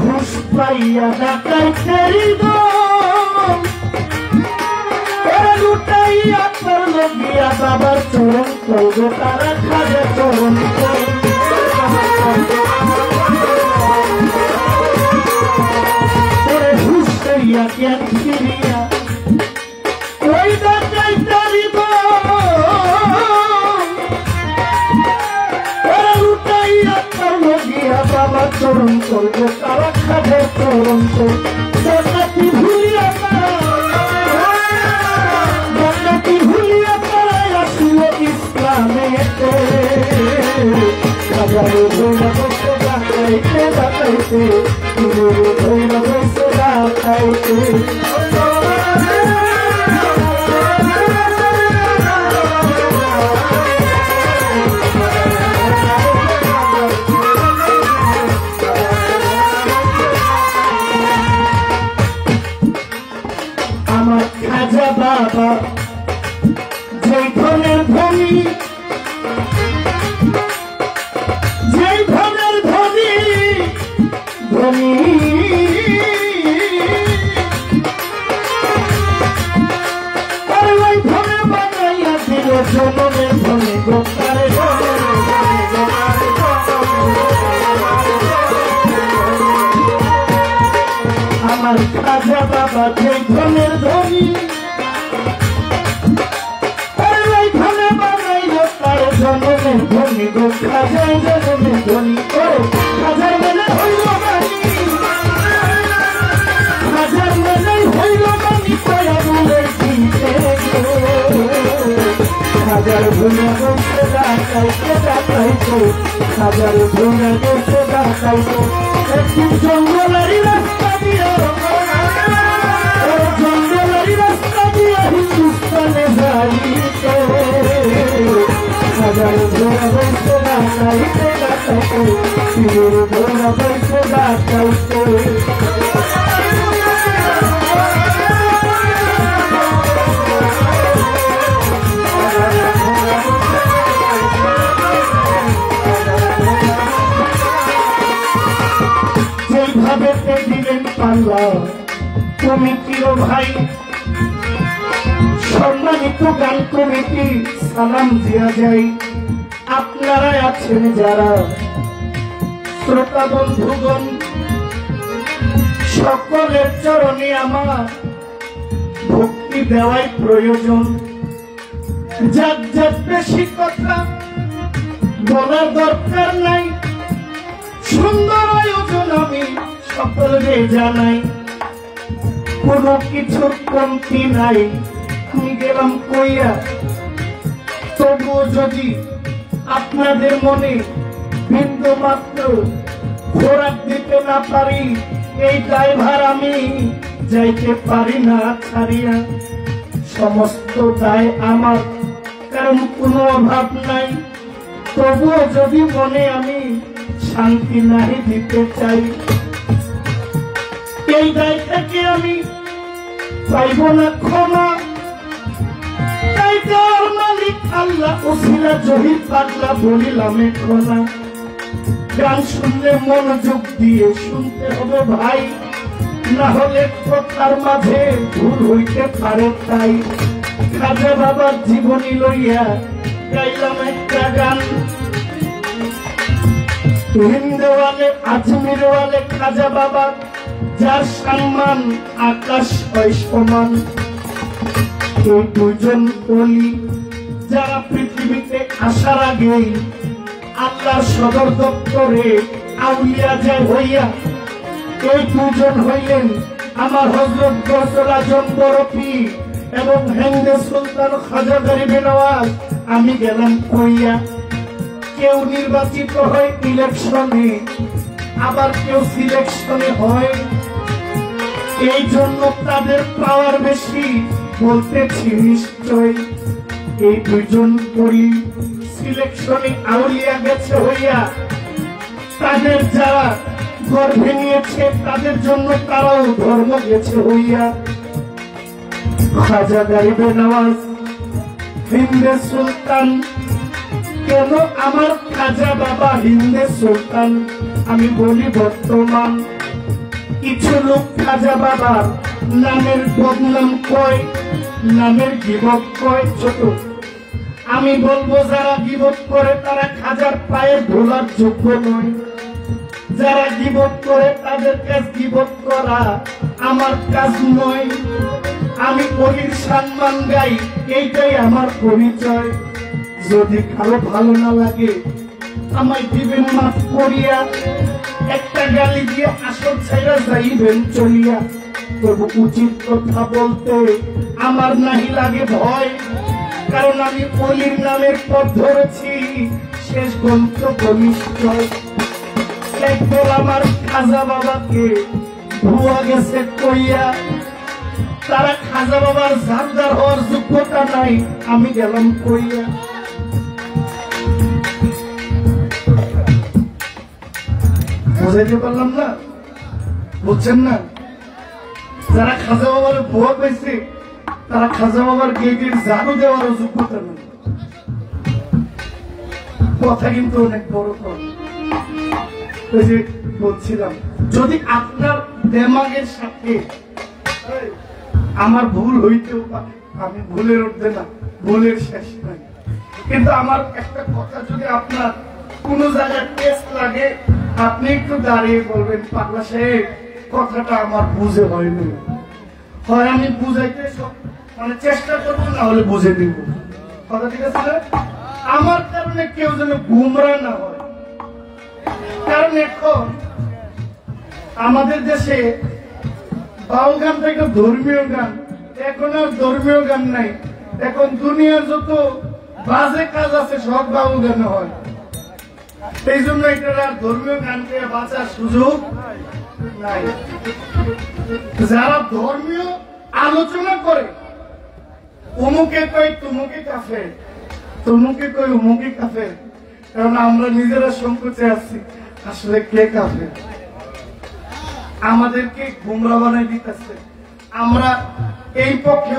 হুশ পাইয়া ডাকাইতেরি লুটাইয়া তোর লগিয়া বাবার চরণ করব তারা খাজা চরণ হুশ পাইয়া জ্ঞান ফিরিয়া ওই ডাকাইতেরি বাবা চরণ করবো তারা খাবে চরণ করবি ভুলিয়া তারা ভুলিয়া তারাই আসিল ইসলামেতে হাজারে ধৈরা বসে ডাকাইতে ডাকাইতে ধৈরা বসে ডাকাইতে আমার খাজা বাবা যেই ধনের ধনী যেই ধনের ধনী ধনী ওই ধনে বানাইয়া দিল জনমের ধনে গোপারে আমার আমার খাজা বাবা যে ধনের ধনী ধনে বানাইলো তার জন্মের ধনী গো খাজার জন্মের ধনী ও খাজার মানে হইল বাণী খাজার মানে হইল বাণী কয়া বলে দিতে হাজার ভুলে বসে ডাকাইতে ডাকাইতে হাজার ভুলে বসে ডাকাইতে একটি জঙ্গলেরই রাস্তা দিয়ে জঙ্গলেরই রাস্তা দিয়ে হিন্দুস্তানে যাইতে হাজার ভুলে বসে ডাকাইতে ডাকাইতে ভুলে বসে ডাকাইতে যেভাবে দিলেন পাল্লা কমিটির ভাই সম্মানিত গান কমিটি সালাম দেওয়া যায় আপনারা আছেন যারা শ্রোতা বন্ধুগণ সকলের চরণে আমার ভক্তি দেওয়াই প্রয়োজন যার যার বেশি কথা বলার দরকার নাই সুন্দর আয়োজন আমি সকলকে জানাই কোনো কিছুর কমতি নাই আমি গেলাম কইয়া তবুও যদি আপনাদের মনে বিন্দু মাত্র খোরাক দিতে না পারি এই দায়ভার আমি যাইতে পারি না ছাড়িয়া সমস্ত দায় আমার কারণ কোনো অভাব নাই তবুও যদি মনে আমি শান্তি নাহি দিতে চাই এই দায় থেকে আমি পাইব না ক্ষমা তাই তার মালিক আল্লাহ ওসিলা জহির পাগলা বলিলাম ক্ষমা গান শুনলে মনোযোগ দিয়ে শুনতে হবে ভাই না হলে কথার মাঝে ভুল হইতে পারে তাই খাজা বাবার জীবনী লইয়া গাইলাম একটা গান হিন্দওয়ালে আজমির ওয়ালে খাজা বাবা যার সম্মান আকাশ হয় সমান এই দুজন বলি যারা পৃথিবীতে আসার আগেই আল্লাহর সদর দপ্তরে আউলিয়া যায় হইয়া এই দুজন হইলেন আমার হযরত গৌসুল আজম বরফি এবং হিন্দে সুলতান খাজা গরিব নওয়াজ আমি গেলাম কইয়া কেউ নির্বাচিত হয় ইলেকশনে আবার কেউ সিলেকশনে হয় এই জন্য তাদের পাওয়ার বেশি বলতেছি নিশ্চয় এই দুজন বলি সিলেকশনে আউলিয়া গেছে হইয়া তাদের যারা গর্ভে নিয়েছে তাদের জন্য তারাও ধর্ম গেছে হইয়া খাজা গরিব নওয়াজ হিন্দে সুলতান কেন আমার খাজা বাবা হিন্দে সুলতান আমি বলি বর্তমান কিছু লোক খাজা বাবার নামের বদনাম কয় নামের গীবত কয় ছোট আমি বলবো যারা গীবত করে তারা খাজার পায়ে ধোলার যোগ্য নয় যারা গীবত করে তাদের কাজ গীবত করা আমার কাজ নয় আমি অলির সম্মান গাই এইটাই আমার পরিচয় যদি কারো ভালো না লাগে আমায় দিবেন মাফ করিয়া একটা গালি দিয়ে আসল ছাইরা যাইবেন চলিয়া তবু উচিত কথা বলতে আমার নাহি লাগে ভয় কারণ আমি অলির নামের পথ ধরেছি শেষ গন্তব্য নিশ্চয় একবার আমার খাজা বাবাকে ভুয়া গেছে কইয়া তারা খাজা বাবার জানদার হওয়ার যোগ্যতা নাই আমি গেলাম কইয়া বুঝাইতে পারলাম না বুঝছেন না যারা খাজা বাবার ভুয়া পেয়েছে তারা খাজা বাবার গেটের জাদু দেওয়ার যোগ্যতা নেই কথা কিন্তু অনেক বড় কথা ওই যে বলছিলাম যদি আপনার দেমাগের সাথে আমার ভুল হইতেও পারে আমি ভুলের উঠবে না ভুলের শেষ নাই কিন্তু আমার একটা কথা যদি আপনার কোন জায়গায় টেস্ট লাগে আপনি একটু দাঁড়িয়ে বলবেন পাগলা সাহেব কথাটা আমার বুঝে হয়নি। হয় আমি বুঝাইতে মানে চেষ্টা করবো, না হলে বুঝে দিব। কথা ঠিক আছে না? আমার কারণে কেউ যেন গুমরা না হয়। কারণ এখন আমাদের দেশে বাউল গানটা একটা ধর্মীয় গান, এখন আর ধর্মীয় গান নাই। এখন দুনিয়ার যত বাজে কাজ আছে সব বাউল গান হয়। এই জন্য এটা আর ধর্মীয় গানকে বাঁচার সুযোগ নাই। যারা ধর্মীয় আলোচনা করে, অমুকে কয় তুমুকে কাফের, তুমুকে কয় অমুকে কাফের, কারণ আমরা নিজেরা সংকোচে আছি আসলে কে কাফের। আমাদেরকে গুমরা বানাই দিতেছে। আমরা এই পক্ষে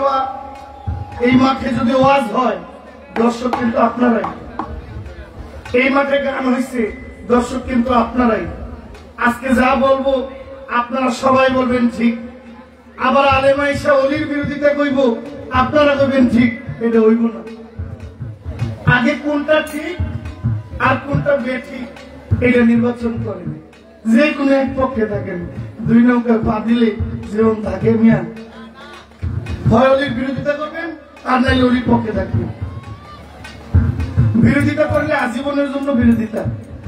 এই মাঠে যদি ওয়াজ হয়, দর্শক কিন্তু আপনারাই। এই মাঠে গান হয়েছে, দর্শক কিন্তু আপনারাই। আজকে যা বলবো আপনারা সবাই বলবেন ঠিক। আবার আলেমা ইসা অলির বিরোধিতা কইব, আপনারা কইবেন ঠিক। এটা হইব না। আগে কোনটা ঠিক আর কোনটা বেঠিক এটা নির্বাচন করেন। যে কোনো এক পক্ষে থাকেন, দুই নৌকা পা দিলে যেমন থাকে মিয়া, হয় অলির বিরোধিতা করবেন আর নাই অলির পক্ষে থাকবেন। বিরোধিতা করলে আজীবনের জন্য বিরোধিতা,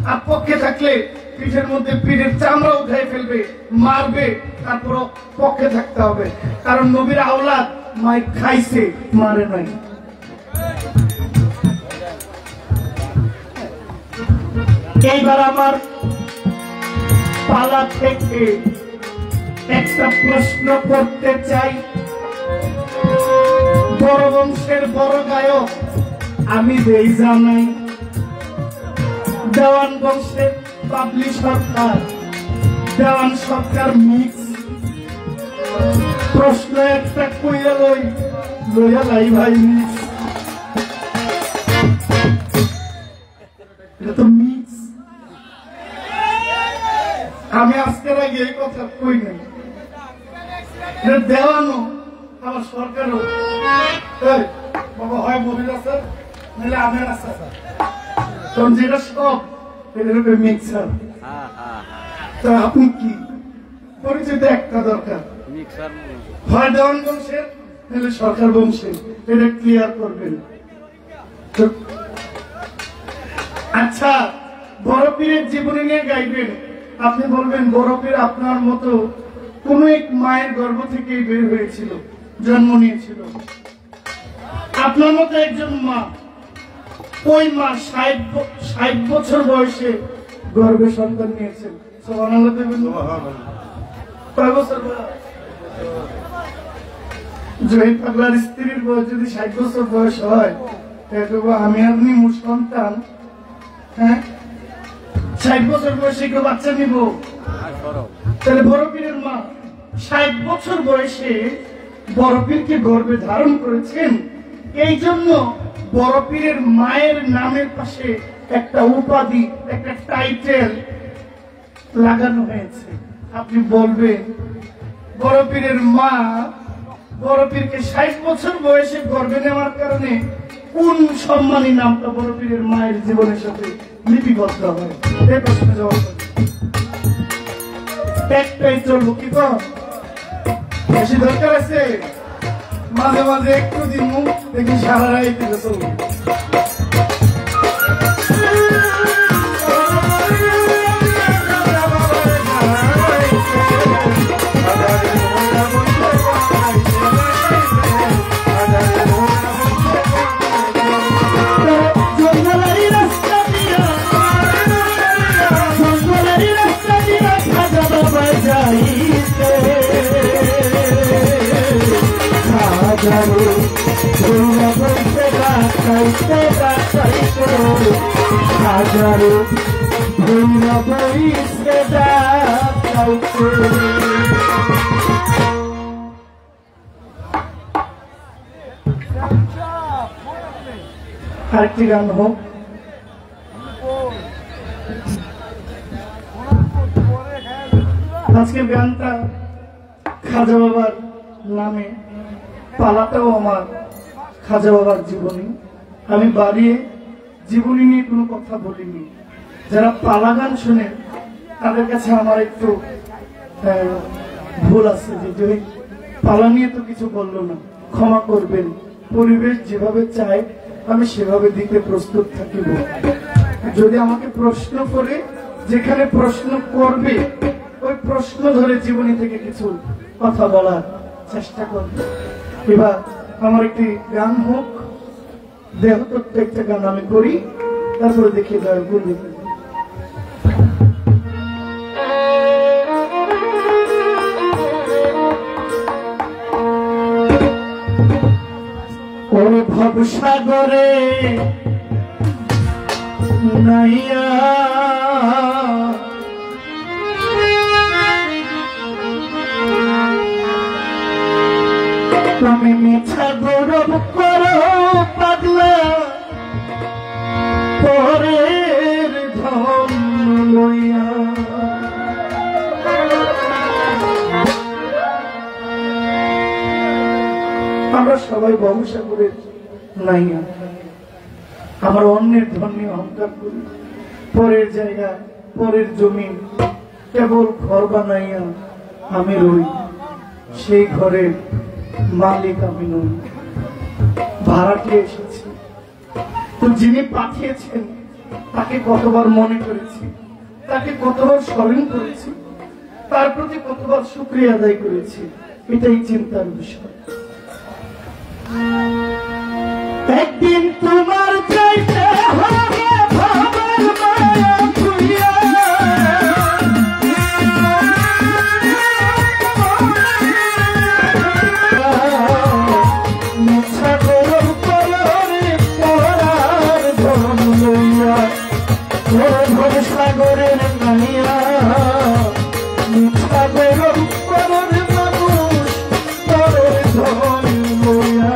আর পক্ষে থাকলে পিঠের মধ্যে পিঠের চামড়া উঠাই ফেলবে, মারবে, তারপর পক্ষে থাকতে হবে। কারণ নবীর আওলাদ মাইর খাইছে, মারে নাই। এইবার আমার পালা থেকে একটা প্রশ্ন করতে চাই। বড় বংশের বড় গায়ক আমি দেই জানাই, দেওয়ান বংশের বাবলি সরকার, দেওয়ান সরকার মিক্স। প্রশ্ন একটা কইয়া লইয়া লাই ভাই মিক্স। এটা তো মিক্স। আমি আজকের আগে এই কথা কই নাই। দেওয়ানো আমার সরকারও বাবা হয় মবিল আছে নাহলে আমের আছে, কারণ যেটা সব এটা মিক্সার। তা আপনি কি পরিচিত একটা দরকার, হয় দেওয়ান বংশের নাহলে সরকার বংশের, এটা ক্লিয়ার করবেন। আচ্ছা, বড় পীরের জীবনী নিয়ে গাইবেন, আপনি বলবেন বড় পীর আপনার মতো কোন এক মায়ের গর্ভ থেকেই বের হয়েছিল, জন্ম নিয়েছিল। আপনার মতো একজন মা, ওই মা 60 বছর বয়সে গর্ভে সন্তান নিয়েছেন। সুবহানাল্লাহ দেবেন। কয় বছর বয়স? জহির পাগলার স্ত্রীর বয়স যদি 60 বছর বয়স হয়, আমি আপনি মোট সন্তান, হ্যাঁ 60 বছর বয়সে কেউ বাচ্চা নিব? তাহলে বড় পীরের মা 60 বছর বয়সে বড় পীরকে গর্ভে ধারণ করেছেন। এই জন্য বড় পীরের মায়ের নামের পাশে একটা উপাধি, একটা টাইটেল লাগানো হয়েছে। আপনি বলবেন বড় পীরের মা বড় পীরকে 60 বছর বয়সে গর্ভে নেওয়ার কারণে কোন সম্মানী নামটা বড় পীরের মায়ের জীবনের সাথে লিপিবদ্ধ হয়? এই প্রশ্নের জবাব একটাই চলবো কি কম বেশি দরকার আছে? মাঝে মাঝে একটু দিন দেখি সারা রাত চলবো। আরেকটি গান হোক। আজকের গানটা খাজা বাবার নামে, পালাটাও আমার খাজা বাবার জীবনী। আমি বাড়িয়ে জীবনী নিয়ে কোনো কথা বলিনি। যারা পালা গান শুনে তাদের কাছে আমার একটু ভুল আছে যে পালা নিয়ে তো কিছু বললো না, ক্ষমা করবেন। পরিবেশ যেভাবে চায় আমি সেভাবে দিতে প্রস্তুত থাকিব। যদি আমাকে প্রশ্ন করে, যেখানে প্রশ্ন করবে ওই প্রশ্ন ধরে জীবনী থেকে কিছু কথা বলার চেষ্টা করবে। এবার আমার একটি গান হোক, দেহতত্ত্ব একটা গান আমি করি, তারপরে দেখে দেওয়ার গুণ দেখে ওই ভবসাগরে নাইয়া তুমি মিছা গৌরব করো পাগলা, পরের ধন লইয়া। আমরা সবাই ভবসাগরের নাইয়া, আমরা অন্যের ধন নিয়ে অহংকার করি, পরের জায়গা পরের জমিন কেবল ঘর বানাইয়া আমি রই, সেই ঘরের মালিক আমি নই, ভাড়াটিয়ে এসেছি। তো যিনি পাঠিয়েছেন তাকে কতবার মনে করেছি, তাকে কতবার স্মরণ করেছি, তার প্রতি কতবার শুকরিয়া আদায় করেছি, এটাই চিন্তার বিষয়। একদিন তোমার চাইতে হবে ভাবার মায়া খুইয়া, মিছা গৌরব কররে পরার ধন লইয়া, ভবসাগরের নাইয়া, মিছা গৌরব কররে মানুষ পরের ধন লইয়া।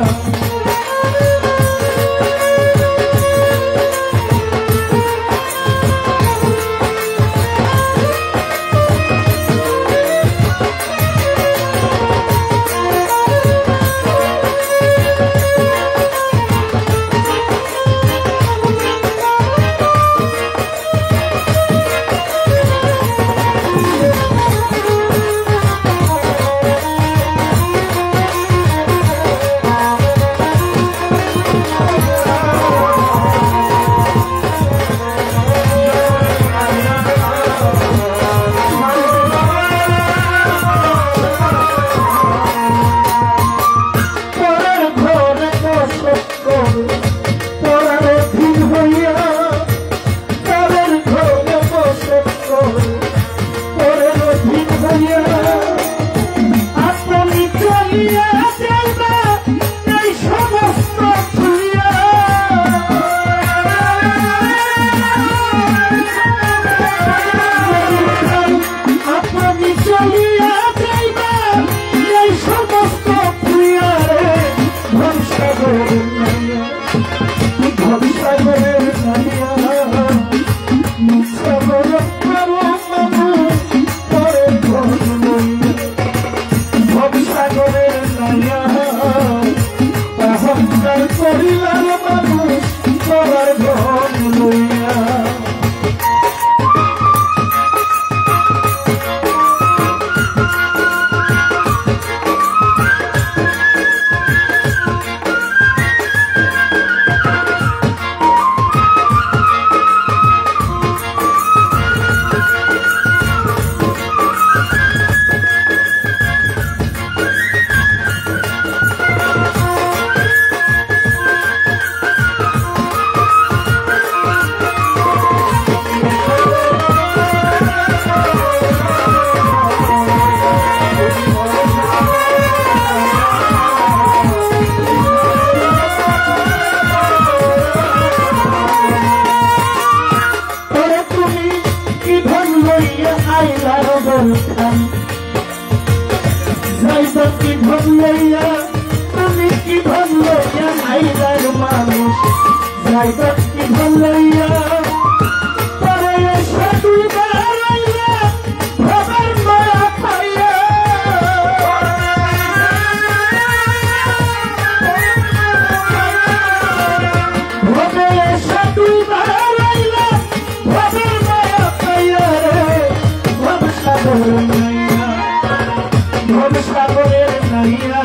ভবসাগরের নাইয়া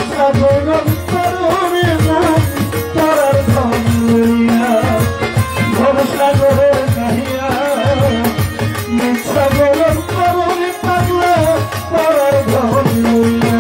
সাগর তরুণে তার ধন লইয়া ভবসাগরের নাইয়া সাগর তরুণে পাগলা তার ধন লইয়া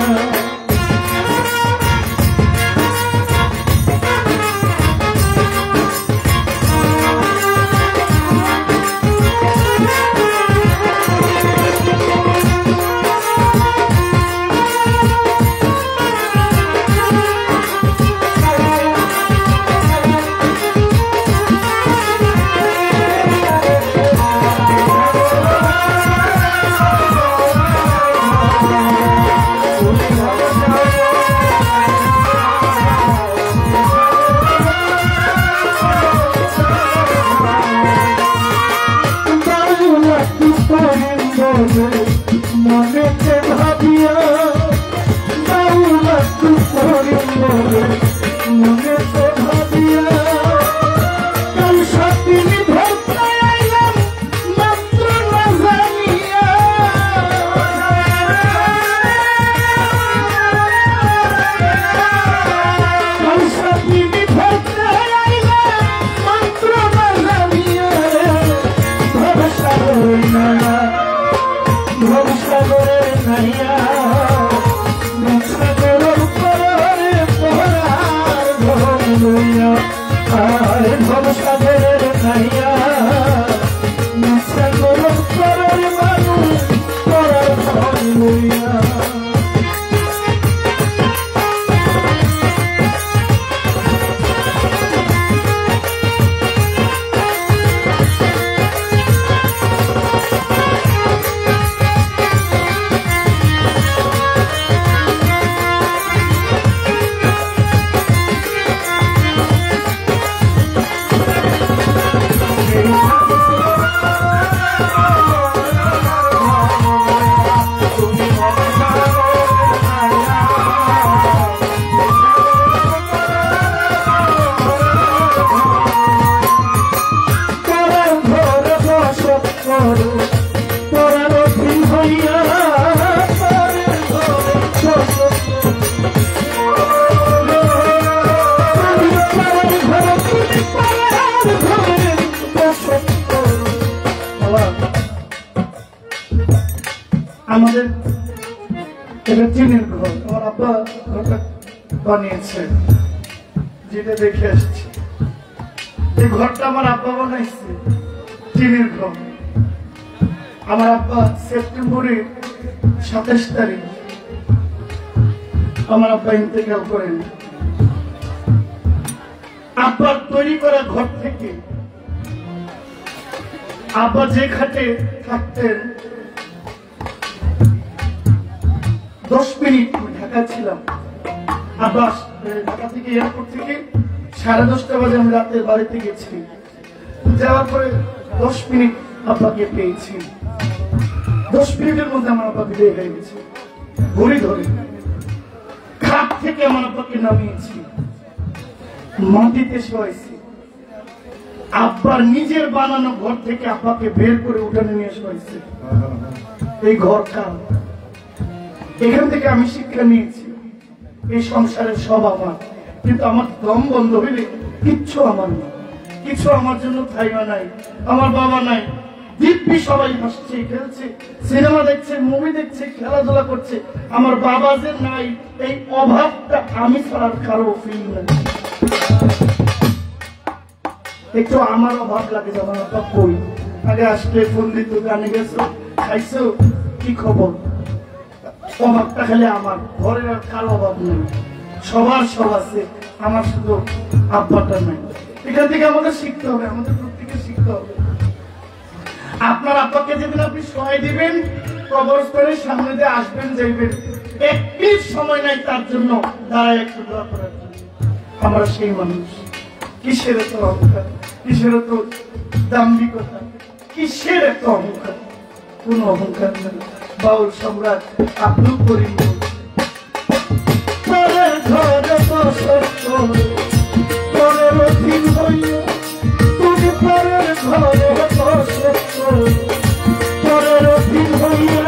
মনেতে ভাবিয়া বাউলা তুপরে মনেতে ভাবিয়া কাল সাপিনি ধরতে আইলাম মাত্র না জানিয়া কাল সাপিনি ধরতে আইলাম মাত্র না জানিয়া ভরসা না ভবসাগরের নাইয়া সাগরের পরে পড়ার ধন লইয়া ভবসাগরের নাইয়া সাগরের পরে মানুষ পড়ার ধন লইয়া আমাদের এটা টিনের ঘর আমার আব্বা ঘরটা বানিয়েছে যেটা দেখে আসছি এই ঘরটা আমার আব্বা বানাইছে টিনের ঘর আমার আব্বা সেপ্টেম্বরের 27 তারিখ আমার আব্বা ইন্তেকাল করেন আব্বার তৈরি করা ঘর থেকে আব্বা যে খাটে থাকতেন 10 মিনিট ঢাকা ছিলাম আব্বা ঢাকা থেকে এয়ারপোর্ট থেকে 10:30 বাজে আমি রাতে বাড়িতে গেছি যাওয়ার পরে 10 মিনিট আব্বাকে পেয়েছি 10 মিনিটের মধ্যে আমার আব্বা বিদায় হয়ে গেছে ঘড়ি ধরে খাট থেকে আমার আব্বাকে নামিয়েছি মাটিতে শোয়াইছি আব্বার নিজের বানানো ঘর থেকে আব্বাকে বের করে উঠানে নিয়ে শোয়াইছে এই ঘর কার এখান থেকে আমি শিক্ষা নিয়েছি এই সংসারের সব আমার কিন্তু আমার দম বন্ধ হইলে কিচ্ছু আমার না কিছু আমার জন্য থাইমা নাই আমার বাবা নাই দিব্যি সবাই হাসছে খেলছে সিনেমা দেখছে মুভি দেখছে খেলাধুলা করছে আমার বাবা যে নাই এই অভাবটা আমি ছাড়ার কারো ফিল নাই একটু আমার অভাব লাগে যখন আপনার কই আগে আসলে ফোন দিত গানে গেছো খাইছো কি খবর অভাবটা খালি আমার ঘরের আর কারো অভাব নেই সবার সব আছে আমার শুধু আব্বাটা নাই এখান থেকে আমাদের শিখতে হবে আমাদের প্রত্যেকে শিখতে হবে আপনার আব্বাকে যেদিন আপনি সহায় দিবেন কবরস্থানের সামনে দিয়ে আসবেন যাইবেন একটি সময় নাই তার জন্য দাঁড়ায় একটু দোয়া করার জন্য আমরা সেই মানুষ কিসের এত অহংকার কিসের এত দাম্ভিকতা কিসের এত অহংকার কোন অহংকার নেই বাউল সম্রাট আব্দুল করিম পরের ঘরে বসত পরের অধীন হইয়া তুমি পরের ঘরে বসত পরের অধীন হইয়া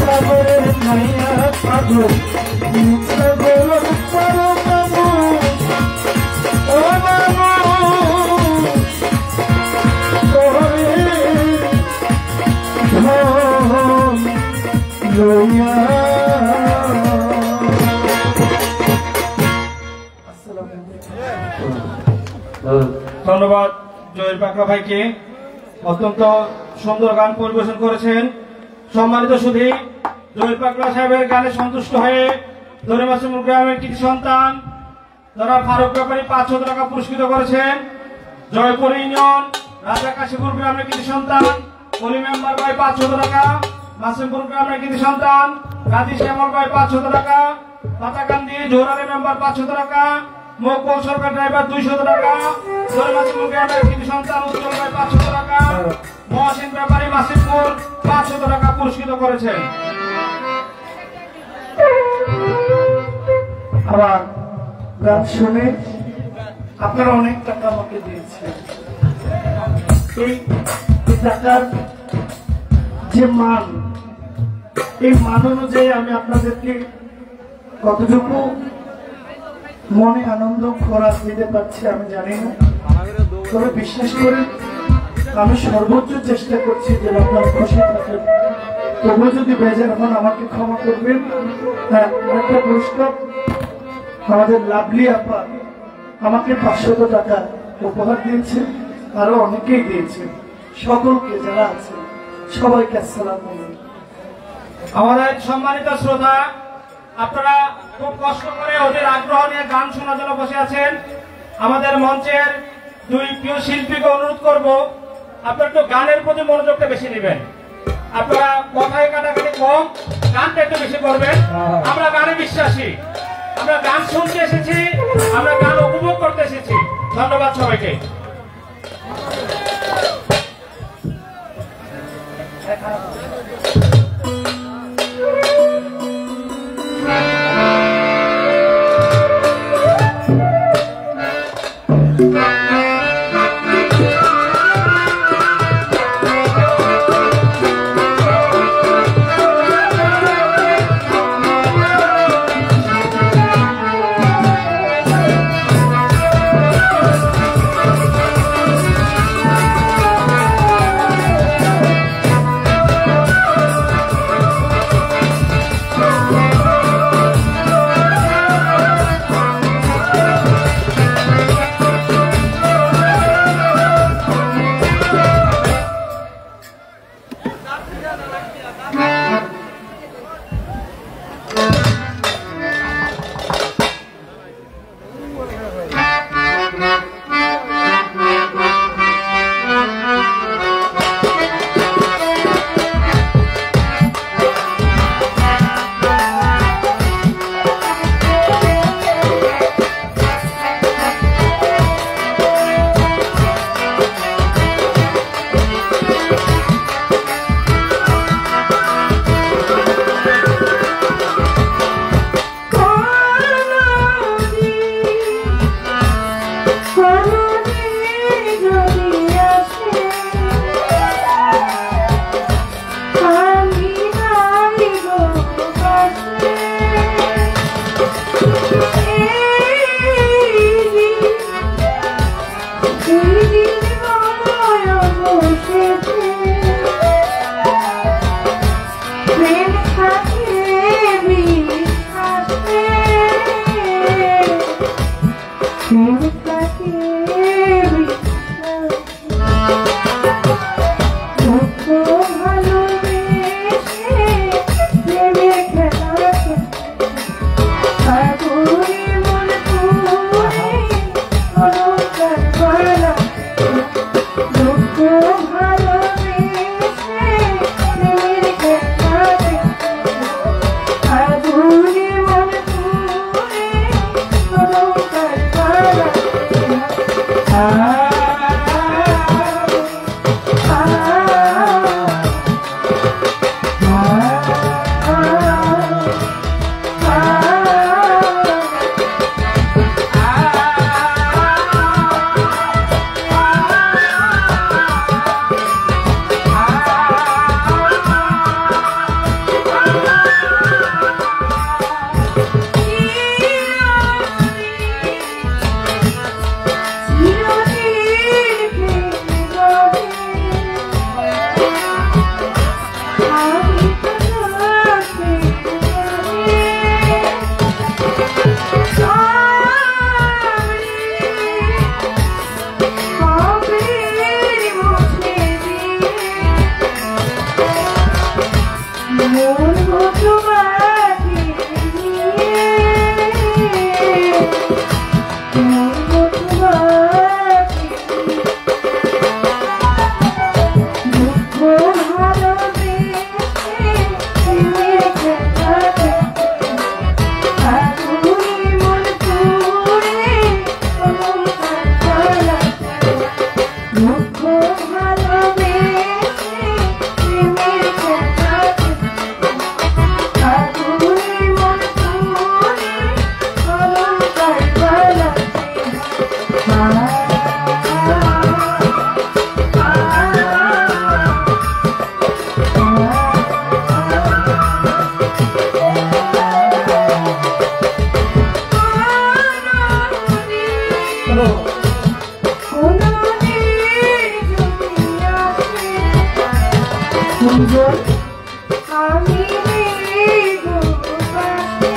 সাগরের নাইয়া পাগল সাগর পারো বাবু ও বাবু লইয়া ধন্যবাদ জয়ের পাকড়া ভাইকে, অত্যন্ত সুন্দর গান পরিবেশন করেছেন। সম্মানিত সুধী, জয়ের পাকড়া সাহেবের গানে সন্তুষ্ট হয়ে দরিমাসিমুল গ্রামের কৃতি সন্তান যারা ফারুক ব্যাপারী 500 টাকা পুরস্কৃত করেছেন। জয়পুর ইউনিয়ন রাজা কাশীপুর গ্রামের কৃতি সন্তান অলি মেম্বার ভাই 500 টাকা, মাসিমপুর গ্রামের কৃতি সন্তান গাজী শ্যামল ভাই 500 টাকা, পাতাকান্দি জোহরালি মেম্বার 500 টাকা, মকবুল সরকার ড্রাইভার 200 টাকা, দরিমাসিমুল গ্রামের কৃতি সন্তান উজ্জ্বল ভাই 500 টাকা, মহসিন ব্যাপারী মাসিমপুর 500 টাকা পুরস্কৃত করেছেন। আবার গান শুনে আপনারা অনেক টাকা আমাকে দিয়েছেন। এই টাকার যে মান, এই মান অনুযায়ী আমি আপনাদেরকে কতটুকু মনে আনন্দ খোরাক দিতে পারছি আমি জানি না, তবে বিশ্বাস করে আমি সর্বোচ্চ চেষ্টা করছি যে আপনার খুশি থাকেন। তবু যদি বেজার হন আমাকে ক্ষমা করবেন। হ্যাঁ, একটা পুরস্কার আমাদের লাভলি আপা আমাকে 500 টাকা উপহার দিয়েছে, আরো অনেকেই দিয়েছে। সকলকে যারা আছে সবাইকে আসসালামু আলাইকুম। আমাদের সম্মানিত শ্রোতা, আপনারা খুব কষ্ট করে ওদের আগ্রহ নিয়ে গান শোনার জন্য বসে আছেন। আমাদের মঞ্চের দুই প্রিয় শিল্পীকে অনুরোধ করব, আপনারা একটু গানের প্রতি মনোযোগটা বেশি নেবেন। আপনারা কথায় কাটাকাটি কম, গানটা একটু বেশি করবেন। আমরা গানে বিশ্বাসী, আমরা গান শুনতে এসেছি, আমরা গান উপভোগ করতে এসেছি। ধন্যবাদ সবাইকে। কুঞ্জন আমি বেগুন পাশে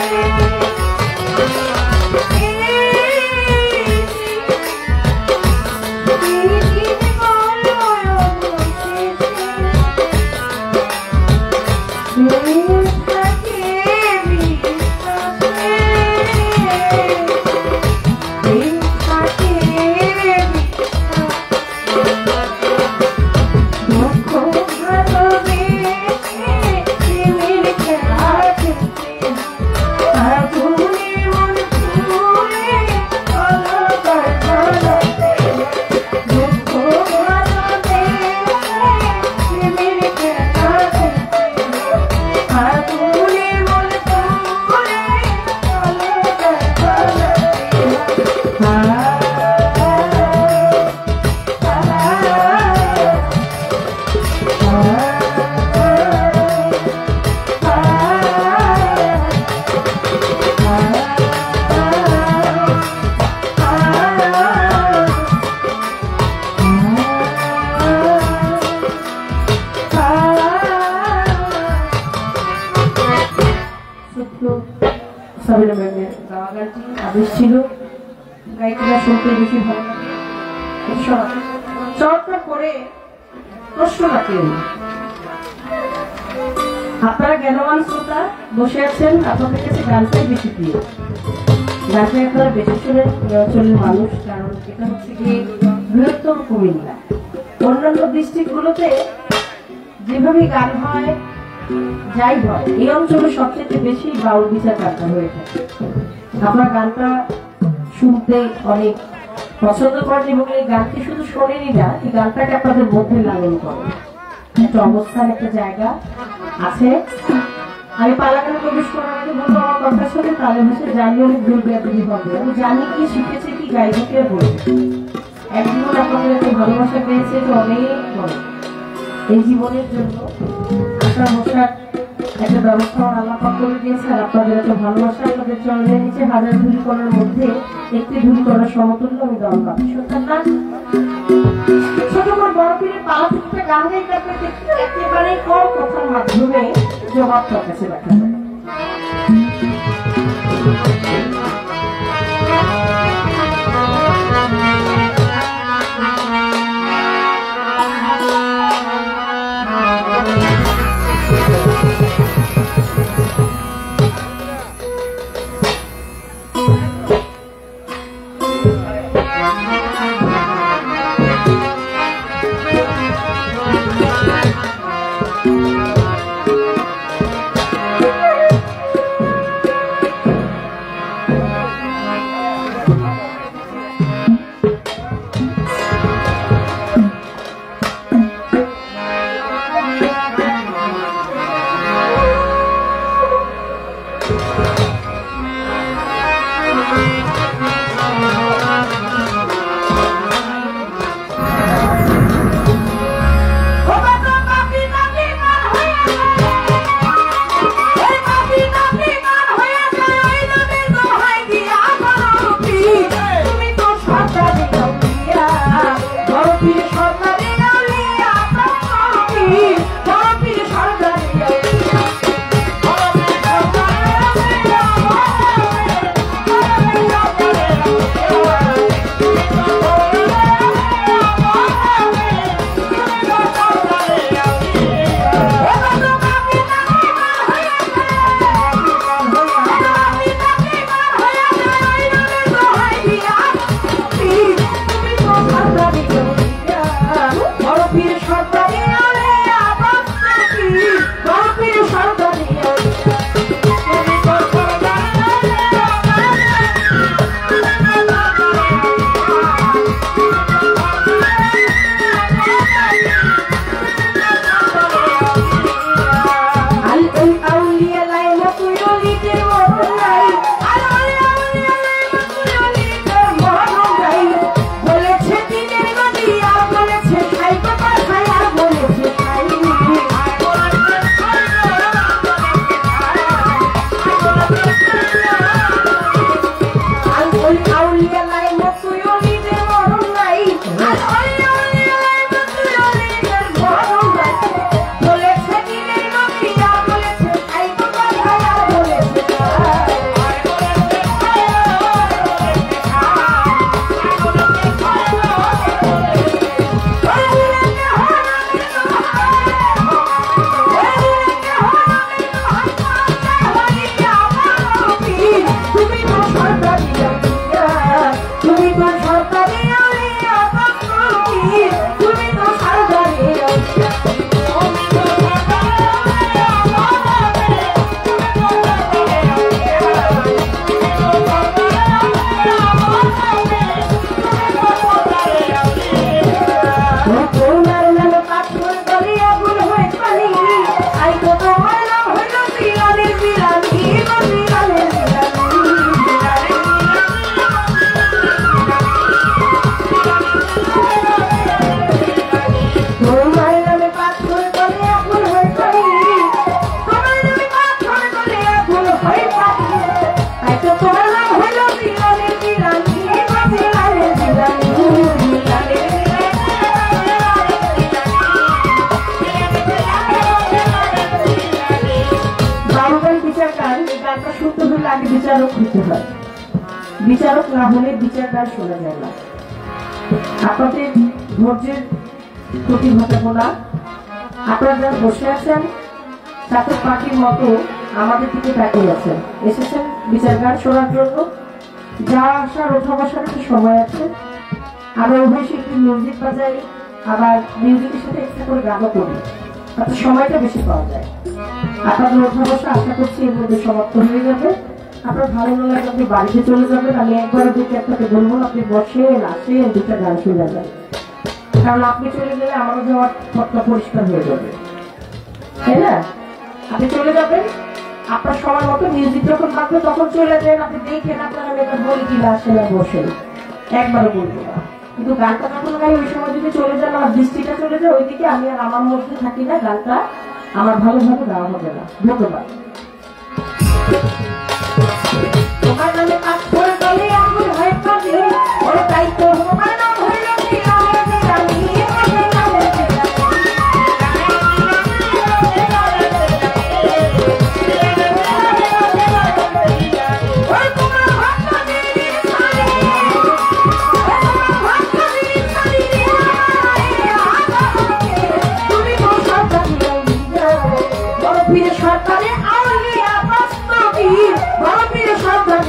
সাবিনা ম্যামের গাওয়া গানটি আদেশ ছিল, গায়িকা শুনতে বেশি ভালো লাগে। চর্চা করে প্রশ্ন রাখেন। আপনারা জ্ঞানবান শ্রোতা বসে আছেন, আপনাদের কাছে গানটাই বেশি প্রিয়। গানটা আপনারা বেশি শোনেন এই অঞ্চলের মানুষ, কারণ এটা হচ্ছে কি বৃহত্তম কুমিল্লা। অন্যান্য ডিস্ট্রিক্টগুলোতে যেভাবে গান হয় যাই হয়, এই অঞ্চলে সবচেয়ে বেশি বাউল বিচার কাটা হয়ে থাকে। আপনার গানটা শুনতে অনেক পছন্দ করেন এবং এই গানটি শুধু শোনেনই না, এই গানটাকে আপনাদের মধ্যে লালন করেন। একটা অবস্থান, একটা জায়গা আছে। আমি পালাগানে প্রবেশ করার আগে বলবো, আমার কথা শুনে তাহলে ভাষা জানি অনেক দূর ব্যাপী হবে। আমি জানি কি শিখেছি, কি গাইবকে বলবো। একদিন আপনাদের একটা ভালোবাসা পেয়েছে, তো অনেক বড় এই জীবনের জন্য আশা বসার একটা ব্যবস্থা আল্লাহ পাক করে দিয়েছে। আর আপনাদের একটা ভালোবাসা, আপনাদের চরণের নিচে হাজার ধূলিকণার মধ্যে একটি ধূলিকণার সমতুল্য আমি দল পাবো। শুনতেন না ছোট করে বড় পীরের পালা থেকে গান গাইতে আপনাকে একেবারে কম কথার মাধ্যমে জবাব তার কাছে রাখা যায়। হলে বিচারটা শোনা যায় না। আপনাদের ধৈর্যের প্রতি ঘটাবো না। আপনারা যারা বসে আছেন চাতক পাখির মতো আমাদের দিকে তাকিয়ে আছেন, এসেছেন বিচার গান শোনার জন্য। যা আসার ওঠা বসার একটু সময় আছে। আমরা উভয় শিল্পী মিউজিক বাজাই, আবার মিউজিকের সাথে একটা করে গানও করি, তাতে সময়টা বেশি পাওয়া যায়। আপনাদের ওঠা বসা আশা করছি এর মধ্যে সমাপ্ত হয়ে যাবে। আপনার ভালো না লাগে আপনি বাড়িতে চলে যাবেন। আমি একবার দিকে আপনাকে বলবো আপনি বসেন, আসেন, দুটা গান শুনে যাবেন। কারণ আপনি চলে গেলে আমারও যাওয়ার পথটা পরিষ্কার হয়ে যাবে, তাই না? আপনি চলে যাবেন, আপনার সময় মতো মিউজিক যখন থাকবে তখন চলে যান। আপনি দেখেন আপনার আমি একটা বই কিনা আসেন আর বসেন, একবারও বলবো না। কিন্তু গানটা যখন গাই ওই সময় যদি চলে যান, আমার দৃষ্টিটা চলে যায় ওইদিকে, আমি আর আমার মধ্যে থাকি না, গানটা আমার ভালোভাবে গাওয়া হবে না। ধন্যবাদ। তোমার নামে কাজ করে গেলে আগুন হয় পাবি, ওরে তাই তো তোমার নাম হইল সরকারে আউলিয়া বাস্তবী বড় পীর সরকারি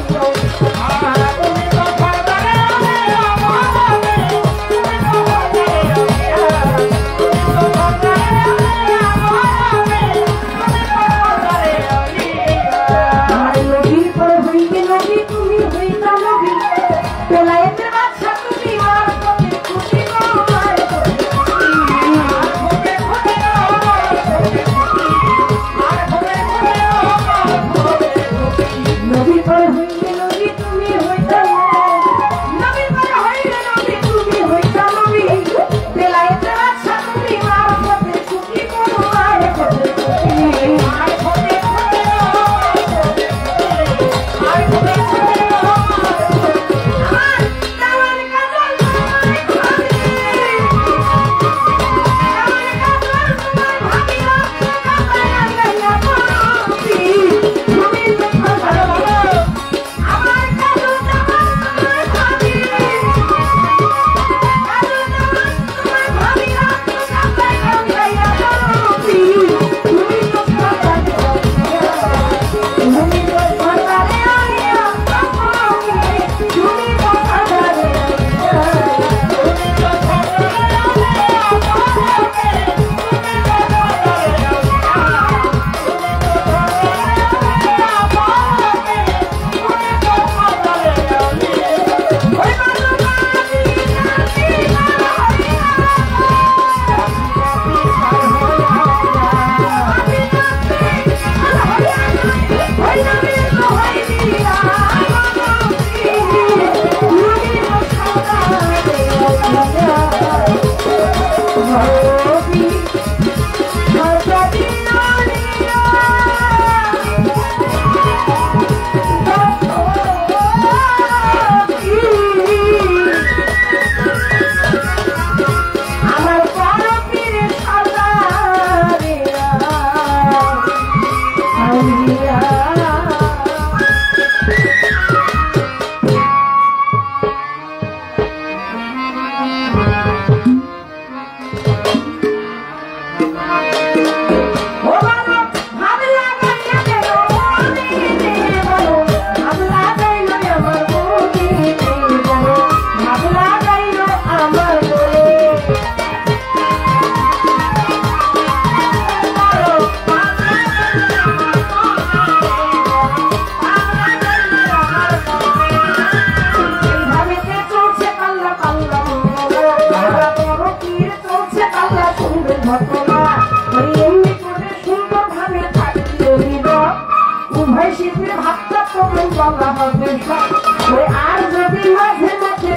আর যদি মাঝে মাঝে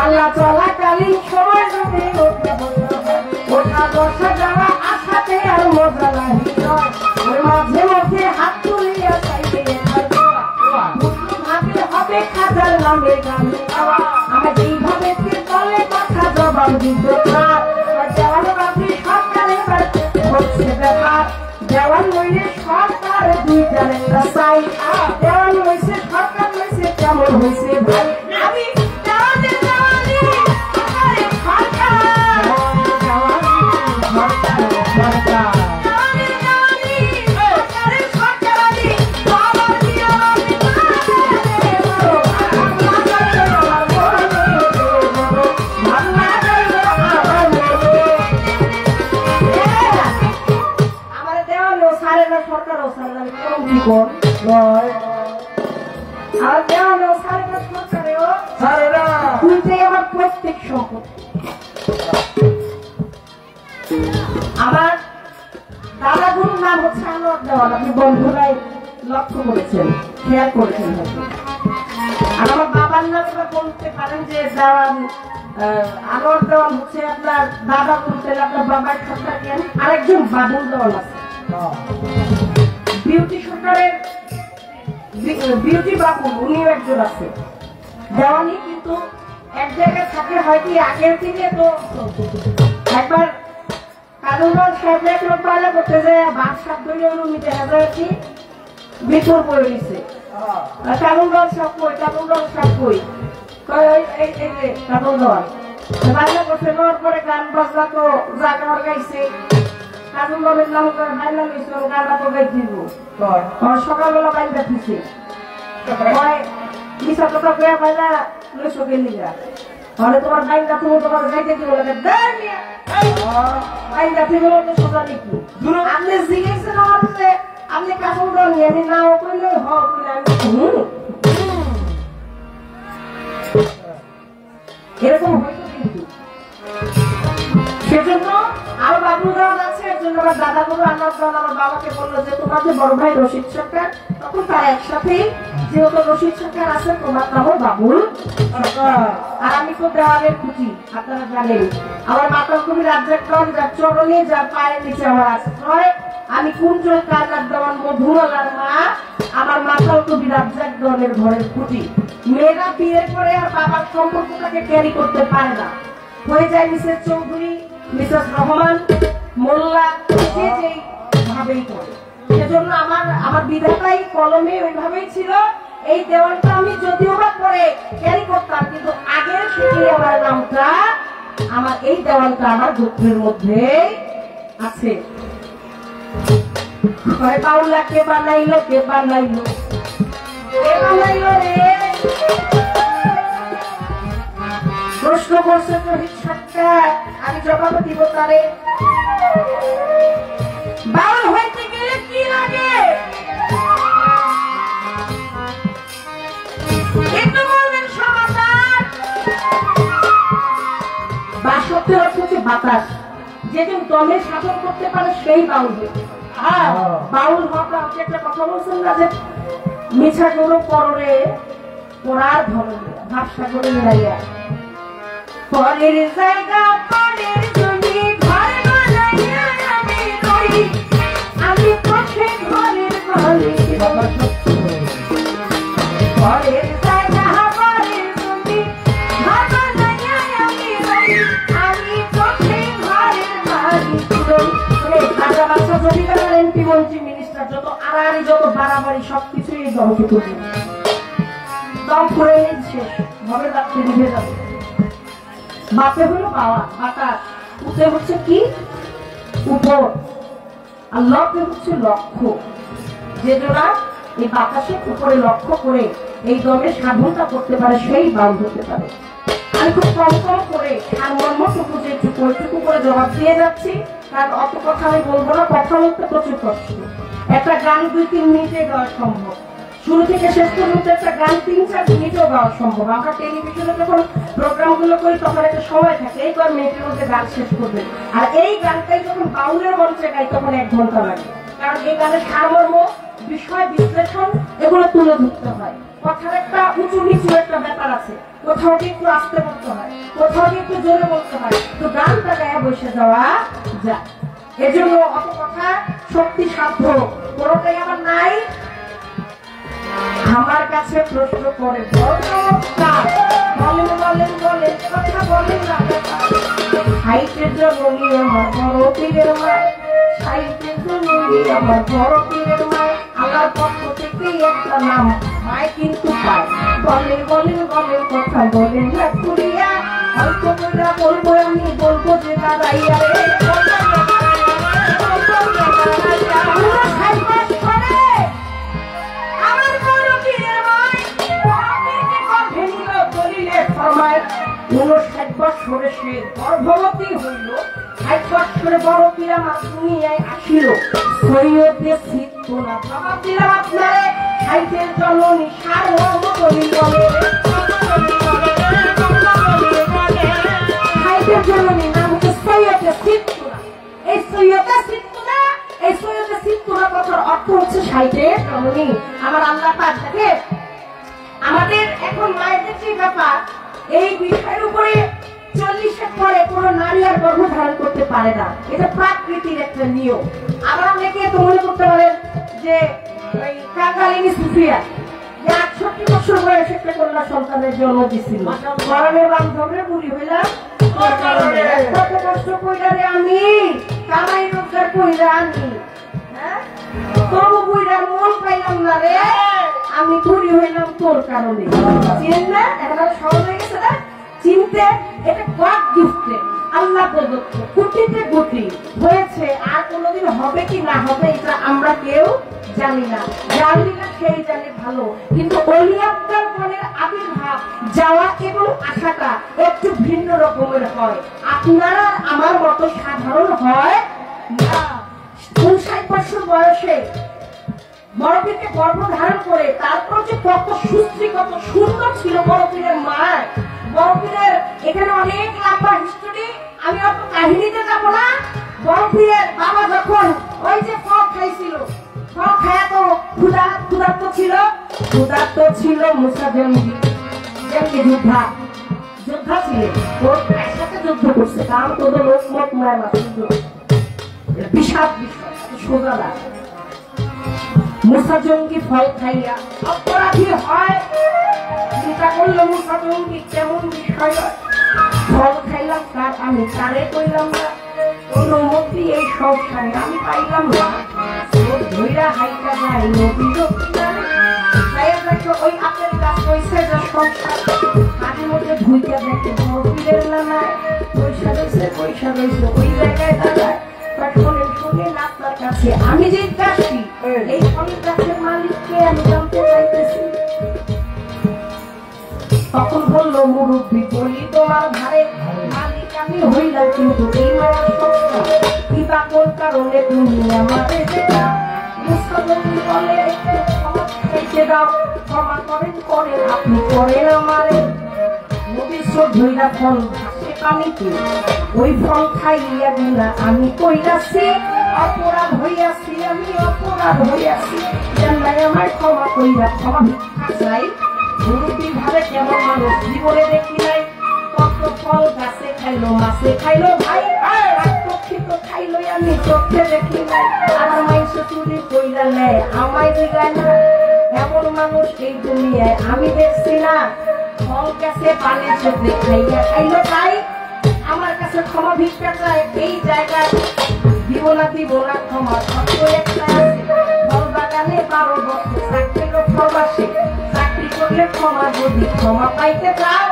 আল্লাহ চলাকালীন সময় যদি ওঠা বসা যাওয়া আশাতে আর মজা লাগি মাঝে মাঝে হাত তুলিয়া চাইবে ভাবে হবে খাজার নামে গান আমরা যেইভাবে তলে কথা জবাব দিত দেওয়াল বাপি সরকার এবার হচ্ছে ব্যাপার দেওয়াল লইলে সরকার দুই জানেন না চাই দেওয়াল লইছে সরকার লইছে কেমন হয়েছে ভাই আমি দেওয়ানের দেওয়ানি সরকারে সরকার দেওয়ানের দেওয়ানি সরকারে সরকার আমি বাবার দিওয়ানি আমার দেওয়ানো সারে না সরকারও সারে না কোন কি কর নয় আর দেওয়ানো সারে না সরকারেও সারে না তুই আমার প্রত্যেক সম্পত্তি আমার দাদা গুরুর নাম হচ্ছে আনোয়ার দেওয়ান আপনি বন্ধুরাই লক্ষ্য করেছেন খেয়াল করেছেন হয়তো আর আমার বাবার নাম এবার বলতে পারেন যে দেওয়ান আনোয়ার দেওয়ান হচ্ছে আপনার দাদা বলতে আপনার বাবার খাতা জ্ঞান আরেকজন বাবুল দেওয়ান আছে বিউটি সরকারের বিউটি বাবু উনিও একজন আছে দেওয়ানি কিন্তু এক জায়গায় থাকে হয়তো আগের থেকে তো একবার কারুবার সাহেব এক লোক পালা করতে যে বাদশাহ ধরে রুমিতে হাজার কি ভিতর পড়ে গেছে কারুবার সব কই কারুবার সব কই কারুবার বাজনা করছে নেওয়ার পরে গান বাজনা তো জাগার গাইছে কারুবারের নাম করে বাইলা গেছে গানটা তো গাই দিব সকালবেলা বাইলা দিছে মিশা কথা কয়ে বাইলা লইছো গেলিগা তাহলে তোমার বাইলা তুমি তোমার গাইতে দিব লাগে বাইলা থেকে তো সোজা নাকি আপনি জিজ্ঞেসেন আমাকে আপনি কাপড় নিয়ে আমি নাও কইলে হ কইলে আমি এরকম হয়তো কিন্তু সেজন্য আমার বাবু দেওয়ান আছে এর জন্য আমার দাদা গুরু আনোয়ার দেওয়ান আমার বাবাকে বললো যে তোমার যে বড় ভাই রশিদ সরকার তখন তার একসাথেই যেহেতু রশিদ সরকার আছে তোমার নামও বাবুল সরকার আর আমি তো দেওয়ানের খুঁজি আপনারা জানেন আমার মাতাল কবি রাজ্জাক যার চরণে যার পায়ের নিচে আমার আশ্রয় আমি কুঞ্জল কারনার দেওয়ান মধুমালার মা আমার মাতাল কবি রাজ্জাক দেওয়ানের ঘরের খুঁটি মেয়েরা বিয়ের করে আর বাবার সম্পর্কটাকে ক্যারি করতে পারে না হয়ে যায় মিসেস চৌধুরী মিসেস রহমান মোল্লা যে যেই ভাবেই করে সেজন্য আমার বিধাতাই কলমে ওইভাবেই ছিল এই দেওয়ানটা আমি যদিও বা করে ক্যারি করতাম কিন্তু আগের থেকে আমার নামটা আমার এই দেওয়ানটা আমার গোত্রের মধ্যে আছে বাউলা কে বানাইলো কে বানাইলো কে বানাইলো রে প্রশ্ন করছে রোহিত সরকার আমি জবাব দিব তারে বাউল হইতে গেলে কি লাগে একটু বলবেন সমাচার বাসত্বের অর্থ হচ্ছে বাতাস যেজন দমে শাসন করতে পারে সেই বাউল হ্যাঁ বাউল হওয়াটা আপনি একটা কথা বলছেন না যে মিছা কোনো পরে পড়ার ধরনে ভাবসা করে মিলাইয়া পরের জায়গা পরের জমি ঘর বানাইয়া আমি রই আমি পাশে ঘরের মালিক পরের জায়গা পরের জমি ঘর বানাইয়া আমি রই আমি পাশে ঘরের মালিক রই রাজা বাদশা জমিদার এমপি মন্ত্রী মিনিস্টার যত আড়াআড়ি যত বাড়াবাড়ি সবকিছুই এই দমকে তুলবে দম করে শেষ ঘরে রাখতে নিভে যাবে বাপে হলো বাতাস উঠে হচ্ছে কি উপর আর লপে হচ্ছে লক্ষ্য যে জোড়া এই বাতাসের উপরে লক্ষ্য করে এই দমে সাধনটা করতে পারে সেই বাউল হতে পারে আমি খুব কম কম করে সারমর্মটুকু যেটুকু ওইটুকু করে জবাব দিয়ে যাচ্ছি কারণ অত কথা আমি বলবো না কথা বলতে প্রচুর কষ্ট একটা গান 2-3 মিনিটে গাওয়া সম্ভব শুরু থেকে শেষ পর্যন্ত একটা গান 3-4 মিনিটও গাওয়া সম্ভব আমরা টেলিভিশনে যখন প্রোগ্রামগুলো করি তখন একটা সময় থাকে এই কয়েক মিনিটের মধ্যে গান শেষ করবে আর এই গানটাই যখন বাউলের মঞ্চে গাই তখন 1 ঘন্টা লাগে কারণ এই গানের সারমর্ম বিষয় বিশ্লেষণ এগুলো তুলে ধরতে হয় কথার একটা উঁচু নিচু একটা ব্যাপার আছে কোথাও একটু আস্তে বলতে হয় কোথাও একটু জোরে বলতে হয় তো গানটা গায়ে বসে যাওয়া যায় এজন্য অত কথা শক্তি সাধ্য কোনোটাই আমার নাই আমার কাছে প্রশ্ন করে বলেন কথা বলেন না সাহিত্যের জন্য আমার বড় পীরের মায় সাহিত্যের জন্য আমার বড় পীরের মায় আমার পক্ষ থেকে একটা নাম মায় কিন্তু পায় বলেন বলেন বলেন কথা বলেন না খুলিয়া অল্প করে বলবো আমি বলবো যে দাঁড়াইয়া রে আমার বড় পীরের মাই পীরকে কণ্ঠে নিল বলিলে ফরমায় 59 বছরে সে গর্ভবতী হইল 60 বছরে বড় পীর আমার দুনিয়ায় আসিল সৈয়দে সিদ্ধ না বাবা দিলাম আপনারে খাইতের জননী সারমর্ম বলি বলে খাইতের জননী নাম হচ্ছে সৈয়দে সিদ্ধ না এই সৈয়দে সিদ্ধ না এই সৈয়দে সিদ্ধ না কথার অর্থ হচ্ছে সাইটের জননী আমার আল্লাহ পাক দেখে আমাদের এখন মায়েদের যে ব্যাপার এই বিষয়ের উপরে 40-এর পরে কোনো নারী আর গর্ভ ধারণ করতে পারে না এটা প্রাকৃতিক একটা নিয়ম আবার অনেকে তো মনে করতে পারেন যে ওই কাকালিনী সুফিয়া যে 68 বছর বয়সে একটা কন্যা সন্তানের জন্ম দিছিল গরমের বান্ধবরে বুড়ি হইলাম কত কষ্ট কইরা রে আমি কামাই রোজগার কইরা আনি তবু বুড়ার মন পাইলাম না রে আমি বুড়ি হইলাম তোর কারণে চিনেন না এখন সহজ হয়ে গেছে না চিনতে এটা গড গিফটে আল্লাহ প্রদত্ত কোটিতে কোটি হয়েছে আর কোনোদিন হবে কি না হবে এটা আমরা কেউ জানি না জানি না সেই জানে ভালো কিন্তু ওলি আব্দুল মনের আবির্ভাব যাওয়া এবং আশাটা একটু ভিন্ন রকমের হয় আপনারা আমার মতো সাধারণ হয় না 59 বছর বয়সে বড় পীরকে গর্ভ ধারণ করে তারপর যে কত সুশ্রী কত সুন্দর ছিল বড় পীরের মা বড় পীরের এখানে অনেক লম্বা হিস্টোরি আমি অত কাহিনীতে যাবো না বড় পীরের বাবা যখন ওই যে ফল খাইছিল ফল খায়া তো ক্ষুধার্ত ছিল মুসা জঙ্গি যোদ্ধা ছিলেন ওর একসাথে যুদ্ধ করছে কারণ তোদের লোক মত মায় না বিষাদ বিষয় সোজা না মুসা জঙ্গি ফল খাইয়া অপরাধী হয় চিন্তা করলো মুসা জঙ্গি কেমন বিষয় ফল খাইলাম তার আমি তারে কইলাম না অনুমতি এই সংসারে আমি পাইলাম না ধৈরা হাইটা যায় নদীর ওই আপেল গাছ রয়েছে যে সংসার মাঝে মধ্যে ভুইটা দেখে মরপিলের নামায় পয়সা রয়েছে ওই জায়গায় দাঁড়ায় শোনেন আপনার কাছে আমি যে চাষি এই ফলের গাছের মালিককে আমি জানতে চাইতেছি তখন বললো মুরব্বী বলি তোমার ধারে মালিক আমি হইলাম কিন্তু এই মায়ের সংসার কিবা কোন কারণে তুমি আমাদের মুসলমান বলে একটু ক্ষমা চাইতে দাও ক্ষমা করেন আপনি করেন আমারে নবীর ধইরা ফল ভাসে পানিতে ওই ফল খাইয়া দিলা আমি কইরাছি অপরাধ হইয়াছি জানলাই আমার ক্ষমা কইরা ক্ষমা ভিক্ষা চাই মুরব্বী ভাবে কেমন মানুষ জীবনে দেখি নাই কত ফল গাছে খাইলো মাছে খাইলো ভাই রক্ষিত খাইলো আমি চোখে দেখি নাই আমার মাইসে চুরি কইরা নেয় আমায় দিগায় না এমন মানুষ এই দুনিয়ায় আমি দেখছি না ফল গাছে পানি চোখে খাইলো তাই আমার কাছে ক্ষমা ভিক্ষা চায় এই জায়গায় দিব না ক্ষমা সত্য একটা আছে ফল বাগানে 12 বছর চাকরিরও ফলবাসে চাকরি করলে ক্ষমা যদি ক্ষমা পাইতে চাও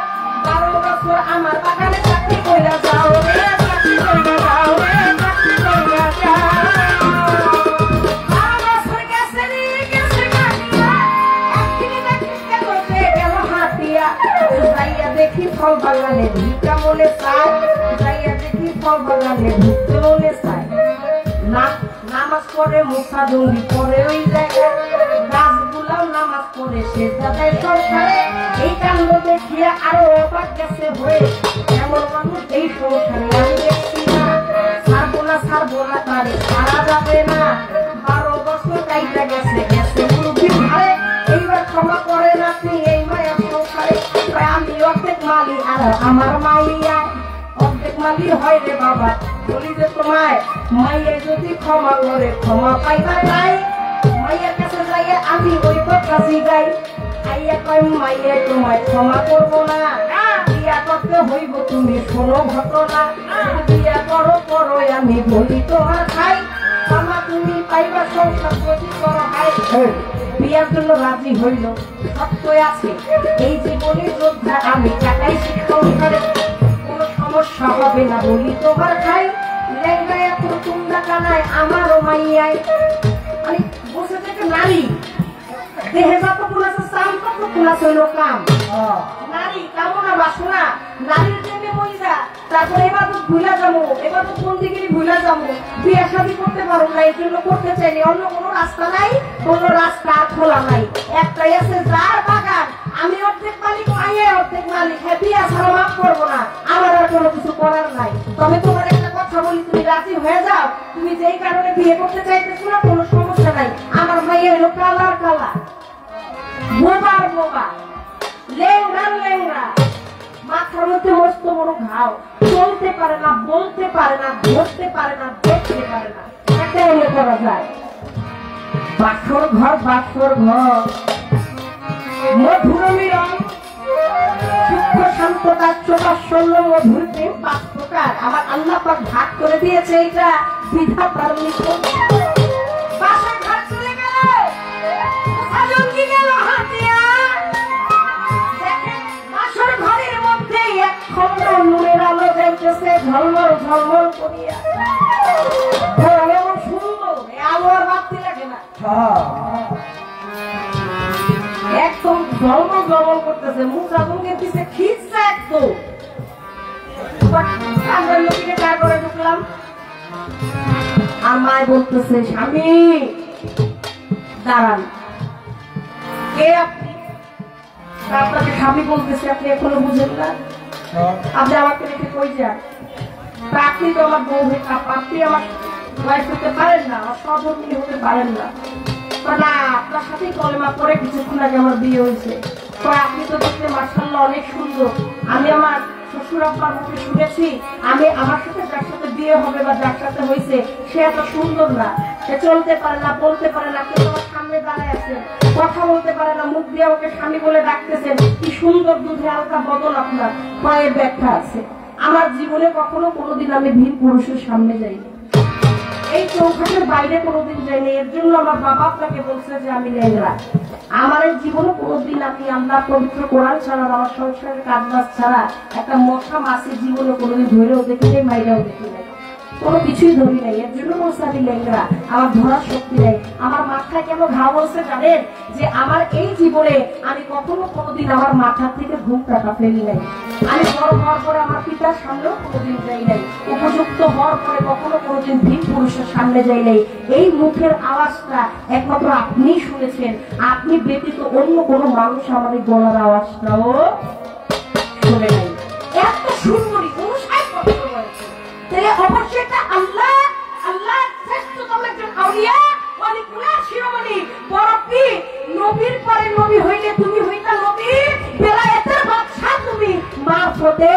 12 বছর আমার বাগানে চাকরি কইরা যাও রে চাকরি কইরা যাও রে চাকরি কইরা যাও 12 বছর গেছে রে গেছে কাটিয়া একদিন দেখতে বসে গেল হাতিয়া যাইয়া দেখি ফল বাগানে ভিটা মনে চায় যাইয়া দেখি ফল বাগানে ভিটা মনে চায় নামাজ পড়ে মুসা জঙ্গি পড়ে ওই জায়গায় গাছগুলাও নামাজ পড়ে সে যাদের সংসারে এই কাণ্ড দেখিয়ে আরো অবাক গেছে হয়ে এমন মানুষ এই সংসারে আমি দেখছি না ছাড়বো না তারে ছাড়া যাবে না 12 বছর কাইটা গেছে মুরব্বী ভাই এইবার ক্ষমা করেন আপনি এই মায়ের সংসারে আমি অর্ধেক মালি আর আমার মাইয়া অর্ধেক মালি হয় রে বাবা বলি যে তোমায় মাইয়া যদি ক্ষমা করে ক্ষমা পাইবা নাই মাইয়ার কাছে যাইয়া আমি ওই কাছে গাই আইয়া কয় মাইয়া তোমায় ক্ষমা করবো না বিয়া করতে হইব তুমি শোনো ঘটনা বিয়া করো আমি বলি তোমার ভাই ক্ষমা তুমি পাইবা সংসার যদি করো ভাই বিয়ার জন্য রাজি হইল, সত্যই আছে এই জীবনে যোদ্ধা আমি, টাকাই শিক্ষা অনুসারে কোনো সমস্যা হবে না বলি তোমার খাই, লেঙ্গায় এত তুমরা কানায় আমারও মাইয়ায়। মানে বসে থেকে নারী দেহে যতক্ষণ আছে চাম ততক্ষণ আছে হইল কাম, নারী কামনা বাসনা, নারীর জন্য মহিলা, তারপরে এবার তো ভুলা যাবো, এবার তো কোন দিকে ভুলা যাবো, বিয়ে শাদী করতে পারো না, এই জন্য করতে চাইনি, অন্য কোনো রাস্তা নাই, কোনো রাস্তা খোলা নাই, একটাই আছে যার বাগান, আমি অর্ধেক মালিক, মাইয়া অর্ধেক মালিক, হ্যাঁ বিয়া ছাড়া মাফ করবো না, আমার আর কোনো কিছু করার নাই। তবে তোমার একটা কথা বলি, তুমি রাজি হয়ে যাও, তুমি যেই কারণে বিয়ে করতে চাইতেছো না কোনো সমস্যা নাই, আমার মাইয়া হলো কালার কালা, বোবার বোবা, লেংরা লেংরা, মাথার মধ্যে মস্ত বড় ঘাও, চলতে পারে না, বলতে পারে না, ধরতে পারে না, দেখতে পারে না, একটা এনে করা যায়। বাসর ঘর, বাসর ঘর, মধুর মিলন, সূক্ষ্ম শান্ততা, চোখাশল্য, মধুর প্রেম, 5 প্রকার আমার আল্লাহ পাক ভাগ করে দিয়েছে, এটা বিধাতার লিখন। বাসর ঘর চলে গেল, সাজন কি গেল হাতিয়া, বাসর ঘরের মধ্যে এক খন্ড নূরের আলো জ্বলতেছে ঝলমল ঝলমল করিয়া, এমন সুন্দর, আলো আর বাড়তি লাগে না, একদম ঝলমল ঝলমল করতেছে, মুখটা মুখের পিছে খিচছে একদম। লোককে কার করে ঢুকলাম, আর মায় বলতেছে স্বামী দাঁড়ান, কে আপনি? আপনাকে স্বামী বলতেছে, আপনি এখনো বুঝেন না, আপনি আমাকে রেখে কই যান? আপনি তো আমার বউ, আপনি আমার ওয়াইফ হতে পারেন না, আমার সহধর্মিনী হতে পারেন না। না, আপনার সাথেই কলেমা পরে কিছুক্ষণ আগে আমার বিয়ে হয়েছে, আপনি তো দেখতে মাশাআল্লাহ অনেক সুন্দর, আমি আমার শ্বশুর আব্বার মুখে শুনেছি, আমি আমার সাথে যার সাথে বিয়ে হবে বা যার সাথে হয়েছে সে এত সুন্দর না, সে চলতে পারে না, বলতে পারে না, কেউ আমার সামনে দাঁড়ায় আছেন, কথা বলতে পারে না, মুখ দিয়ে ওকে স্বামী বলে ডাকতেছেন, কি সুন্দর দুধে হালকা বদন আপনার, পায়ের ব্যাখ্যা আছে। আমার জীবনে কখনো কোনোদিন আমি ভিন পুরুষের সামনে যাইনি, এই চৌখাটের বাইরে কোনোদিন যাইনি, এর জন্য আমার বাবা আপনাকে বলছে যে আমি লেংরা। আমার এই জীবনে কোনোদিন আমি আল্লাহ পবিত্র কোরআন ছাড়া, আমার সংসারের কাজ বাজ ছাড়া একটা মশা মাছের জীবনে কোনোদিন ধরেও দেখি নাই, মাইরাও দেখি নাই, কোনো কিছুই ধরি নাই, এর জন্য বলছে আমি লেংরা, আমার ধরার শক্তি নেই। আমার মাথায় কেন ঘা বলছে জানেন, যে আমার এই জীবনে আমি কখনো কোনোদিন আমার মাথা থেকে ঘুম টাকা ফেলি নাই, আমি বড় হওয়ার পরে আমার পিতার সামনেও কোনোদিন যাই নাই, উপযুক্ত হওয়ার পরে কখনো কোনোদিন ভিন পুরুষের সামনে যাই নাই। এই মুখের আওয়াজটা একমাত্র আপনিই শুনেছেন, আপনি ব্যতীত অন্য কোনো মানুষ আমার এই গলার আওয়াজটাও শুনে নাই। এত সুন্দরী 59 বছর বয়সে, তাহলে অবশ্যই এটা আল্লাহ, আল্লাহ শ্রেষ্ঠতম একজন আউলিয়া, ওয়ালিকুল্লাহ শিরোমণি, বড় পীর, নবীর পরে নবী হইলে তুমি হইতা নবী, বেলায়েতের বাদশা তুমি, মারফতে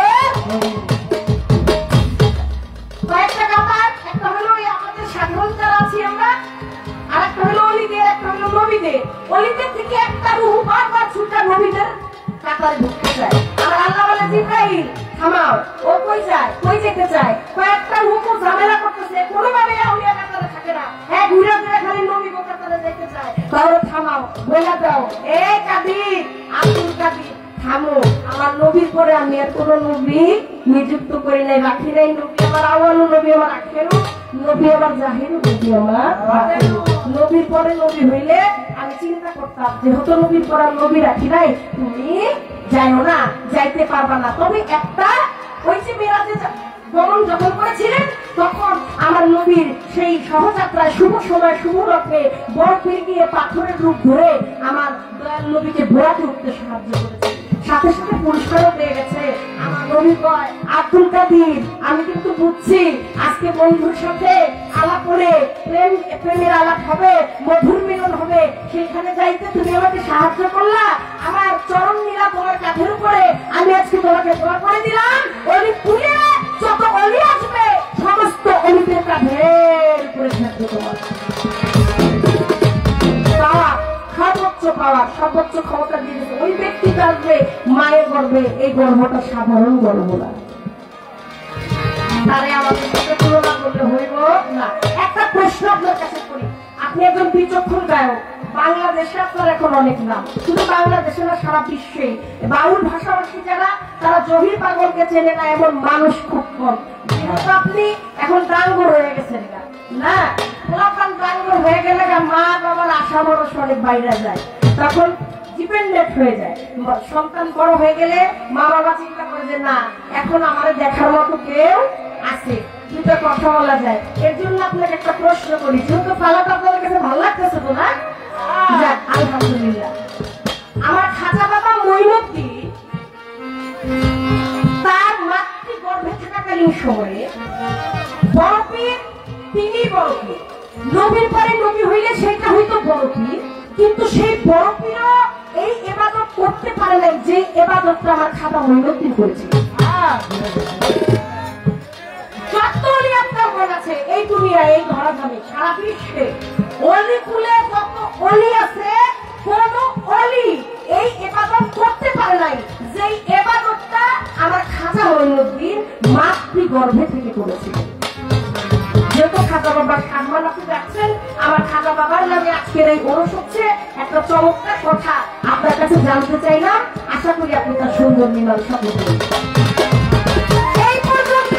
কয়েকটা ব্যাপার, একটা হলো আমাদের সাধারণ যারা আছি আমরা, আর একটা হলো অলিদের, একটা হলো নবীদের। অলিদের থেকে একটা রূহ বারবার ছুটা নবীদের কাতারে ঢুকতে চায়, আর আল্লাহ বলে জিবরাইল থামাও, ও কই যায়, কই যেতে চায়, কয়েকটা রূহ ঝামেলা করতেছে, কোনোভাবে আউলিয়া কাতারে থাকে না, হ্যাঁ ঘুরে ঘুরে খালি নবী কাতারে যেতে চায়, তাহলে থামাও, বলে দাও এই কাদির, আব্দুল কাদির থামো, আমার নবীর পরে আমি আর কোন নবী নিযুক্ত করি নাই, রাখি নাই, নবী আমার আওয়ালু, নবী আমার আখেরু, নবী আমার জাহিরু, নবী আমার বাতিনু। নবীর পরে নবী হইলে আমি চিন্তা করতাম, যেহেতু নবীর পরে নবী রাখি নাই, তুমি যাইও না, যাইতে পারবা না। তবে একটা ওই যে মিরাজে গমন যখন করেছিলেন, তখন আমার নবীর সেই সহযাত্রায় শুভ সময় শুভ রক্ষে বরফে গিয়ে পাথরের রূপ ধরে আমার দয়াল নবীকে বোয়াতে উঠতে সাহায্য করেছে, সাথে সাথে পুরস্কারও পেয়ে গেছে। আমার নবী কয়, আব্দুল কাদির আমি কিন্তু বুঝছি আজকে বন্ধুর সাথে আলাপ করে প্রেমের আলাপ হবে, মধুর মিলন হবে, সেখানে যাইতে তুমি আমাকে সাহায্য করলা, আমার চরণ নীলা তোমার কাঁধের উপরে, আমি আজকে তোমাকে দোয়া করে দিলাম, অলি পুলে যত অলি আসবে সমস্ত অলিদের কাঁধের উপরে থাকবে তোমার পাওয়া, সর্বোচ্চ পাওয়া, সর্বোচ্চ ক্ষমতা দিয়েছে ওই ব্যক্তিটা আসবে মায়ের গর্ভে, এই গর্ভটা সাধারণ গর্ভ না, তারে আমাদের সাথে তুলনা করলে হইব না। একটা প্রশ্ন আপনার কাছে করি, আপনি একজন বিচক্ষণ গায়ক, বাংলাদেশে আপনার এখন অনেক নাম, শুধু বাংলাদেশে না সারা বিশ্বে বাউল ভাষাভাষী যারা তারা জহির পাগলকে চেনে না এমন মানুষ খুব কম। যেহেতু আপনি এখন ডাঙ্গর হয়ে গেছেন না, পোলাপান ডাঙ্গর হয়ে গেলে মা বাবার আশা ভরসা অনেক বাইরে যায়, তখন ডিপেন্ডেন্ট হয়ে যায়। সন্তান বড় হয়ে গেলে মা বাবা চিন্তা করে যে না এখন আমাদের দেখার মতো কেউ আছে, দুটো কথা বলা যায়। এর জন্য আপনাকে একটা প্রশ্ন করি, যেহেতু পালাটা আপনাদের কাছে ভালো লাগতেছে তো না? যাক আলহামদুলিল্লাহ। আমার খাজা বাবা মঈনুদ্দিন তার মাতৃগর্ভে থাকাকালীন সময়ে বড় পীর, তিনি বড় পীর, নবীর পরে নবী হইলে সেটা হইতো বড় পীর, কিন্তু সেই বড় পীরও এই ইবাদত করতে পারে না যে ইবাদতটা আমার খাজা মঈনুদ্দিন করেছে। যত অলি আপনার মন আছে এই দুনিয়ায়, এই ধরাধামে সারা বিশ্বে অলি কুলে যত অলি আছে, কোন অলি এই ইবাদত করতে পারে নাই যে ইবাদতটা আমার খাজা মঈনুদ্দিন মাতৃগর্ভে থেকে করেছিল। যেহেতু খাজা বাবার সম্মান আপনি যাচ্ছেন, আমার খাজা বাবার নামে আজকের এই ওরস হচ্ছে একটা চমৎকার কথা আপনার কাছে জানতে চাইলাম। আশা করি আপনি তার সুন্দর নির্মাণ সফল করবেন। এই পর্যন্ত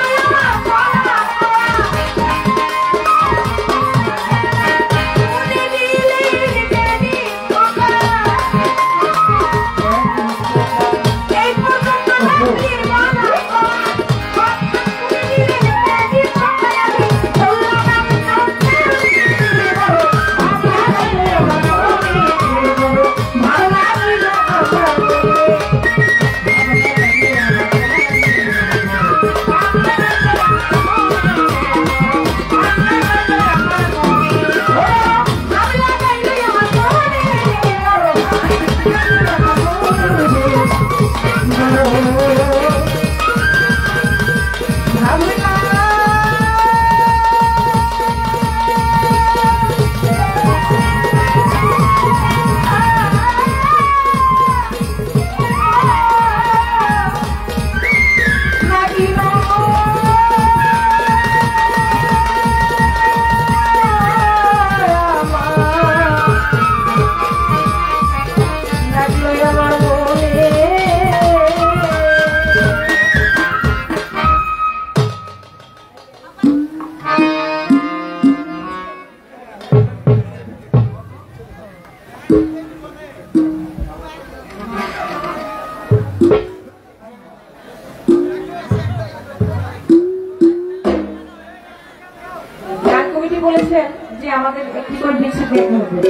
বলেছেন যে আমাদের একটি করে বেশি দেখতে হবে।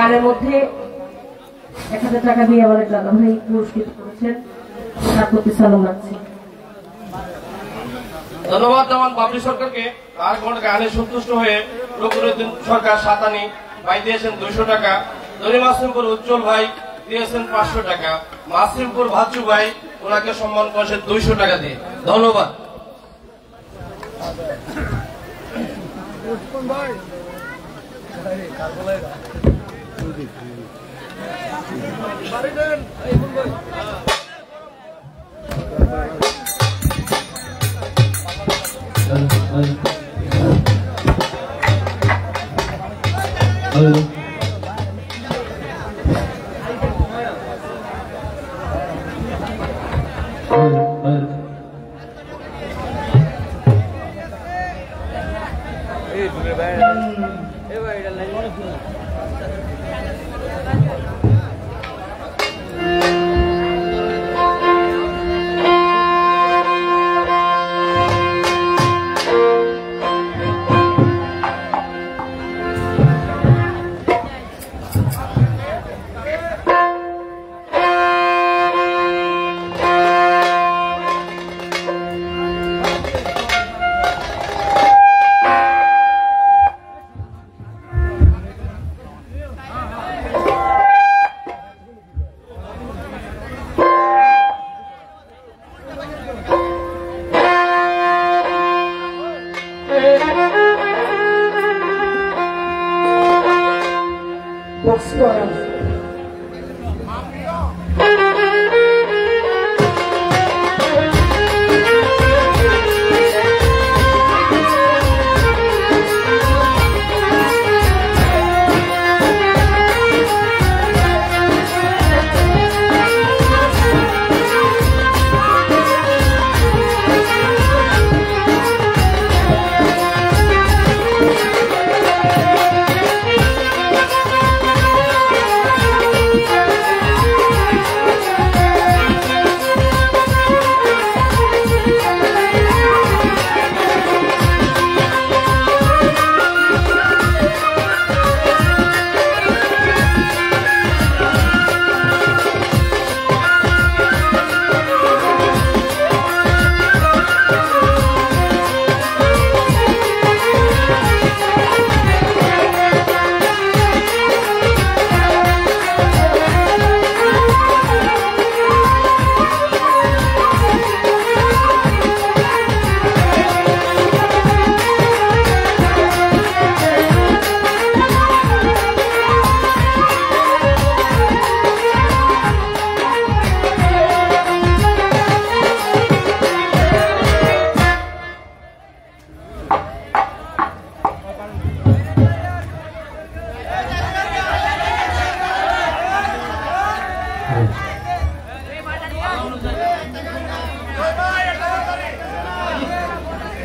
গানের মধ্যে 1000 টাকা দিয়ে আমাদের দাদা ভাই পুরস্কৃত করেছেন, তার প্রতি সালাম রাখছি। ধন্যবাদ জামান বাবলি সরকারকে। আর কোন গানে সন্তুষ্ট হয়ে রকুরুদ্দিন সরকার সাতানি ভাই দিয়েছেন 200 টাকা, দরি মাসিমপুর উজ্জ্বল ভাই দিয়েছেন 500 টাকা, মাসিমপুর ভাচু ভাই ওনাকে সম্মান করেছেন 200 টাকা দিয়ে। ধন্যবাদ।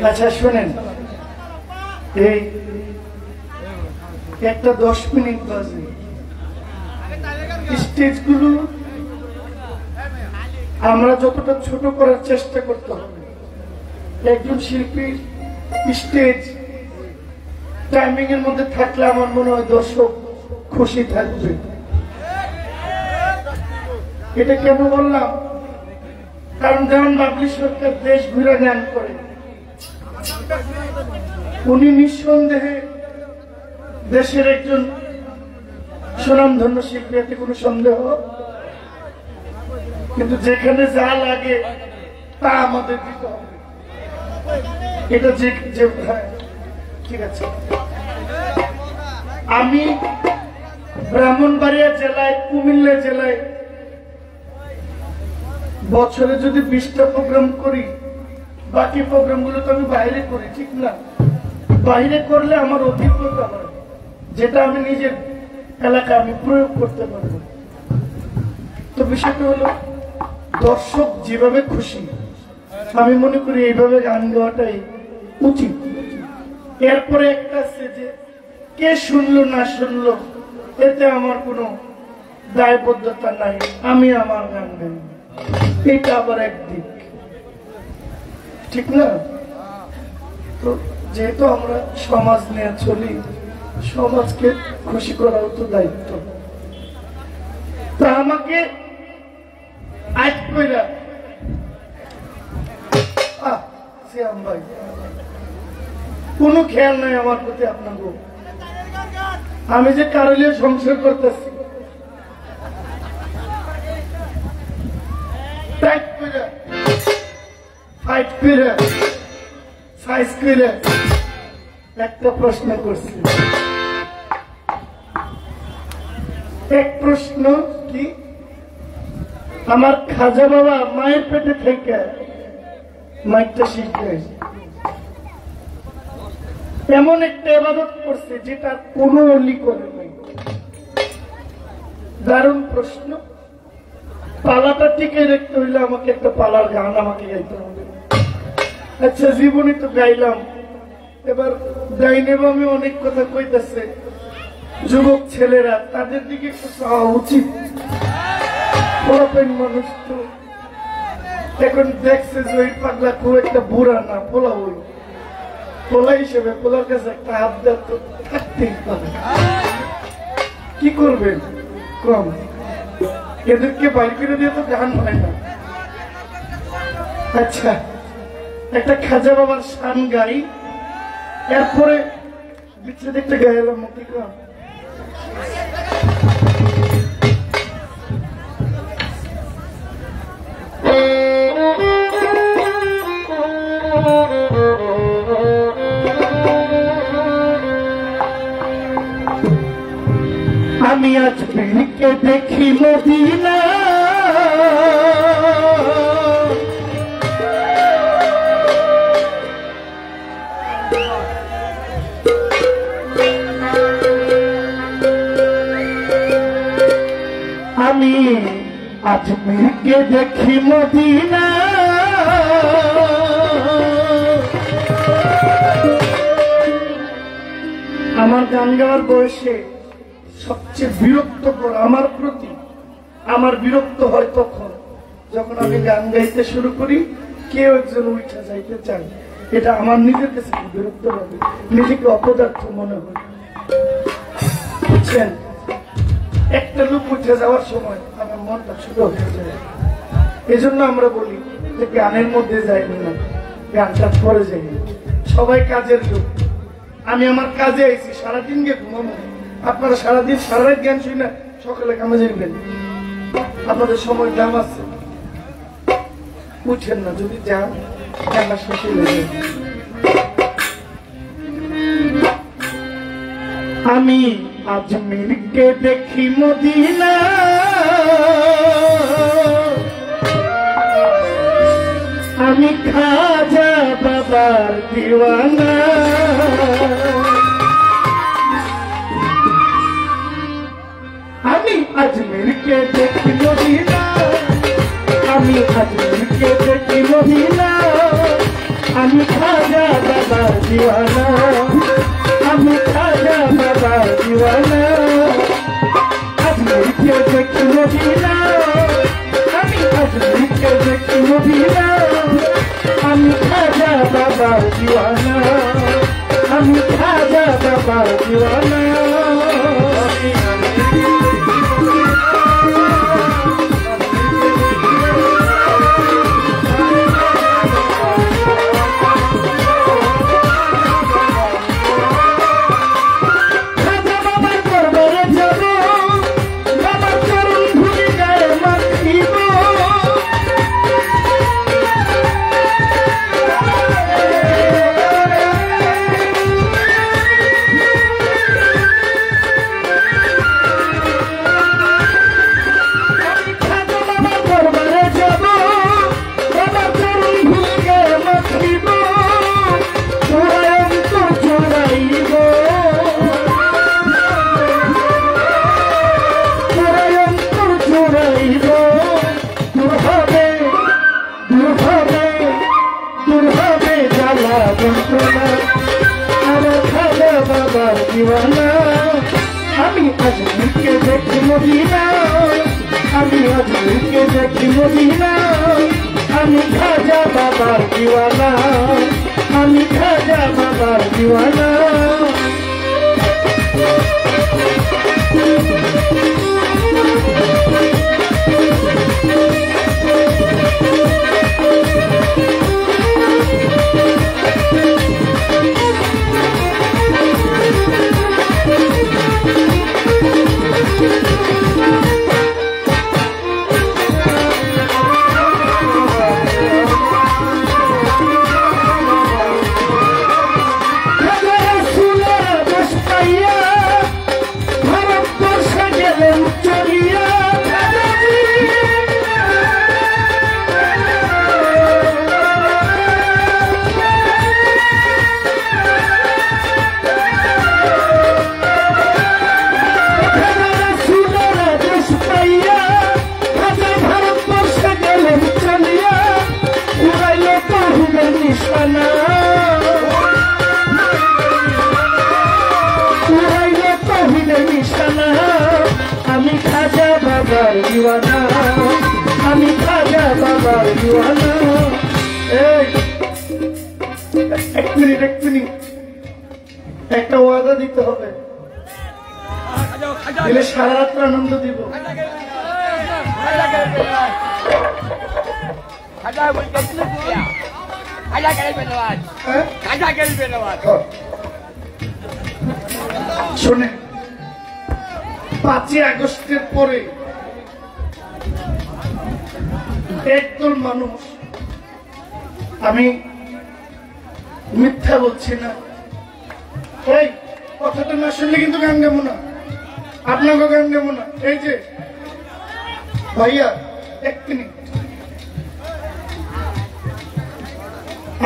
আচ্ছা শোনেন, এই একটা 10 মিনিট বাজে, স্টেজগুলো আমরা যতটা ছোট করার চেষ্টা করতে হবে। একজন শিল্পীর স্টেজ টাইমিং এর মধ্যে থাকলে আমার মনে হয় দর্শক খুশি থাকবে। এটা কেন বললাম? কারণ যেমন বাবলি সরকার দেশ ঘুরে গান করে, উনি নিঃসন্দেহে দেশের একজন সুনামধন্য শিল্পী, এতে কোনো সন্দেহ। কিন্তু যেখানে যা লাগে তা আমাদের দিতে হবে। এটা যে ঠিক আছে। আমি ব্রাহ্মণবাড়িয়া জেলায়, কুমিল্লা জেলায় বছরে যদি 20টা প্রোগ্রাম করি, বাকি প্রোগ্রাম গুলো তো আমি বাইরে করি, ঠিক না? বাইরে করলে আমার অভিজ্ঞতা হয়, যেটা আমি নিজের এলাকায় আমি প্রয়োগ করতে পারবো। তো বিষয়টা হলো, দর্শক যেভাবে খুশি, আমি মনে করি এইভাবে গান গাওয়াটাই উচিত। এরপরে একটা আছে যে কে শুনলো না শুনলো এতে আমার কোনো দায়বদ্ধতা নাই, আমি আমার গান গাই, এটা আবার একদিক, ঠিক না? তো যেহেতু আমরা সমাজ নিয়ে চলি, সমাজকে খুশি করাও তো দায়িত্ব। আমাকে আজ কইরা শ্যাম ভাই কোনো খেয়াল নাই আমার প্রতি আপনার। আমি যে কারণে সংসার করতেছি ফাইট করে সাইজ করে একটা প্রশ্ন করছি। এক প্রশ্ন কি, আমার খাজা বাবা মায়ের পেটে থেকে মাইকটা শিখতে এমন একটা ইবাদত করছে যেটা কোনো অলি করে নাই। দারুণ প্রশ্ন। পালাটা টিকে রাখতে হইলে আমাকে একটা পালার গান আমাকে গাইতে হবে। আচ্ছা জীবনে তো গাইলাম, এবার গাইনে আমি অনেক কথা কইতেছে যুবক ছেলেরা, তাদের দিকে একটু চাওয়া উচিত। পোলাপেন মানুষ তো এখন দেখছে যে ওই পাগলা খুব একটা বুড়া না, পোলা ওই পোলা হিসেবে পোলার কাছে একটা হাত দেওয়া তো থাকতেই পারে। কি করবেন কম, এদেরকে বাইর করে দিয়ে তো গান হয় না। আচ্ছা একটা খাজা বাবার শান গাই, এরপরে বিচ্ছেদ একটা গাইলাম কি কম। আমি আজ পীরকে দেখি মদিনা, আমি আজ পীরকে দেখি মদিনা, আমার গান গাওয়ার বয়সে সবচেয়ে বিরক্তকর আমার প্রতি, আমার বিরক্ত হয় তখন যখন আমি গান গাইতে শুরু করি, কেউ একজন উঠে যাইতে চায়। এটা আমার নিজের কাছে বিরক্ত লাগে, নিজেকে অপদার্থ মনে হয়। বুঝছেন, একটা লোক উঠে যাওয়ার সময় আমার মনটা ছোট হয়ে যায়। এই জন্য আমরা বলি যে গানের মধ্যে যাই না, গানটা পরে যাই। সবাই কাজের লোক, আমি আমার কাজে আইছি, সারাদিন গিয়ে ঘুমাবো। আপনারা সারাদিন সারা রাত জ্ঞান শুই না, সকালে কামে যাবেন, আপনাদের সময় দাম আছে। উঠেন না, যদি যান রান্না শেষ হয়ে যাবে। আমি আজমিরকে দেখি মদিনা, আমি খাজা বাবার দিওয়ানা, আমি আজমিরকে দেখি মদিনা, আমি আজমিরকে দেখি মদিনা, আমি খাজা বাবার দিওয়ানা, আমি খাজা বাবার দিওয়ানা, আজমিরকে দেখি মদিনা, আমি আজমিরকে দেখি মদিনা, আমি খাজা বাবার দিওয়ানা, আমি খাজা বাবার দিওয়ানা। আমি আজমিরকে দেখি মদিনা, আমি আজমিরকে দেখি মদিনা, আমি খাজা বাবার দিওয়ানা, আমি খাজা বাবার দিওয়ানা। বাবার দিওয়ানা, আমি খাজা বাবার দিওয়ানা। এই এক মিনিট একটা ওয়াদা দিতে হবে, দিলে সারা রাত্র আনন্দ দিব। শোনে, 5ই আগস্টের পরে একদল মানুষ, আমি মিথ্যা বলছি না, এই কথাটা না শুনলে কিন্তু গান গাবো না, আপনাকে গান গাবো না। এই যে ভাইয়া, এক মিনিট,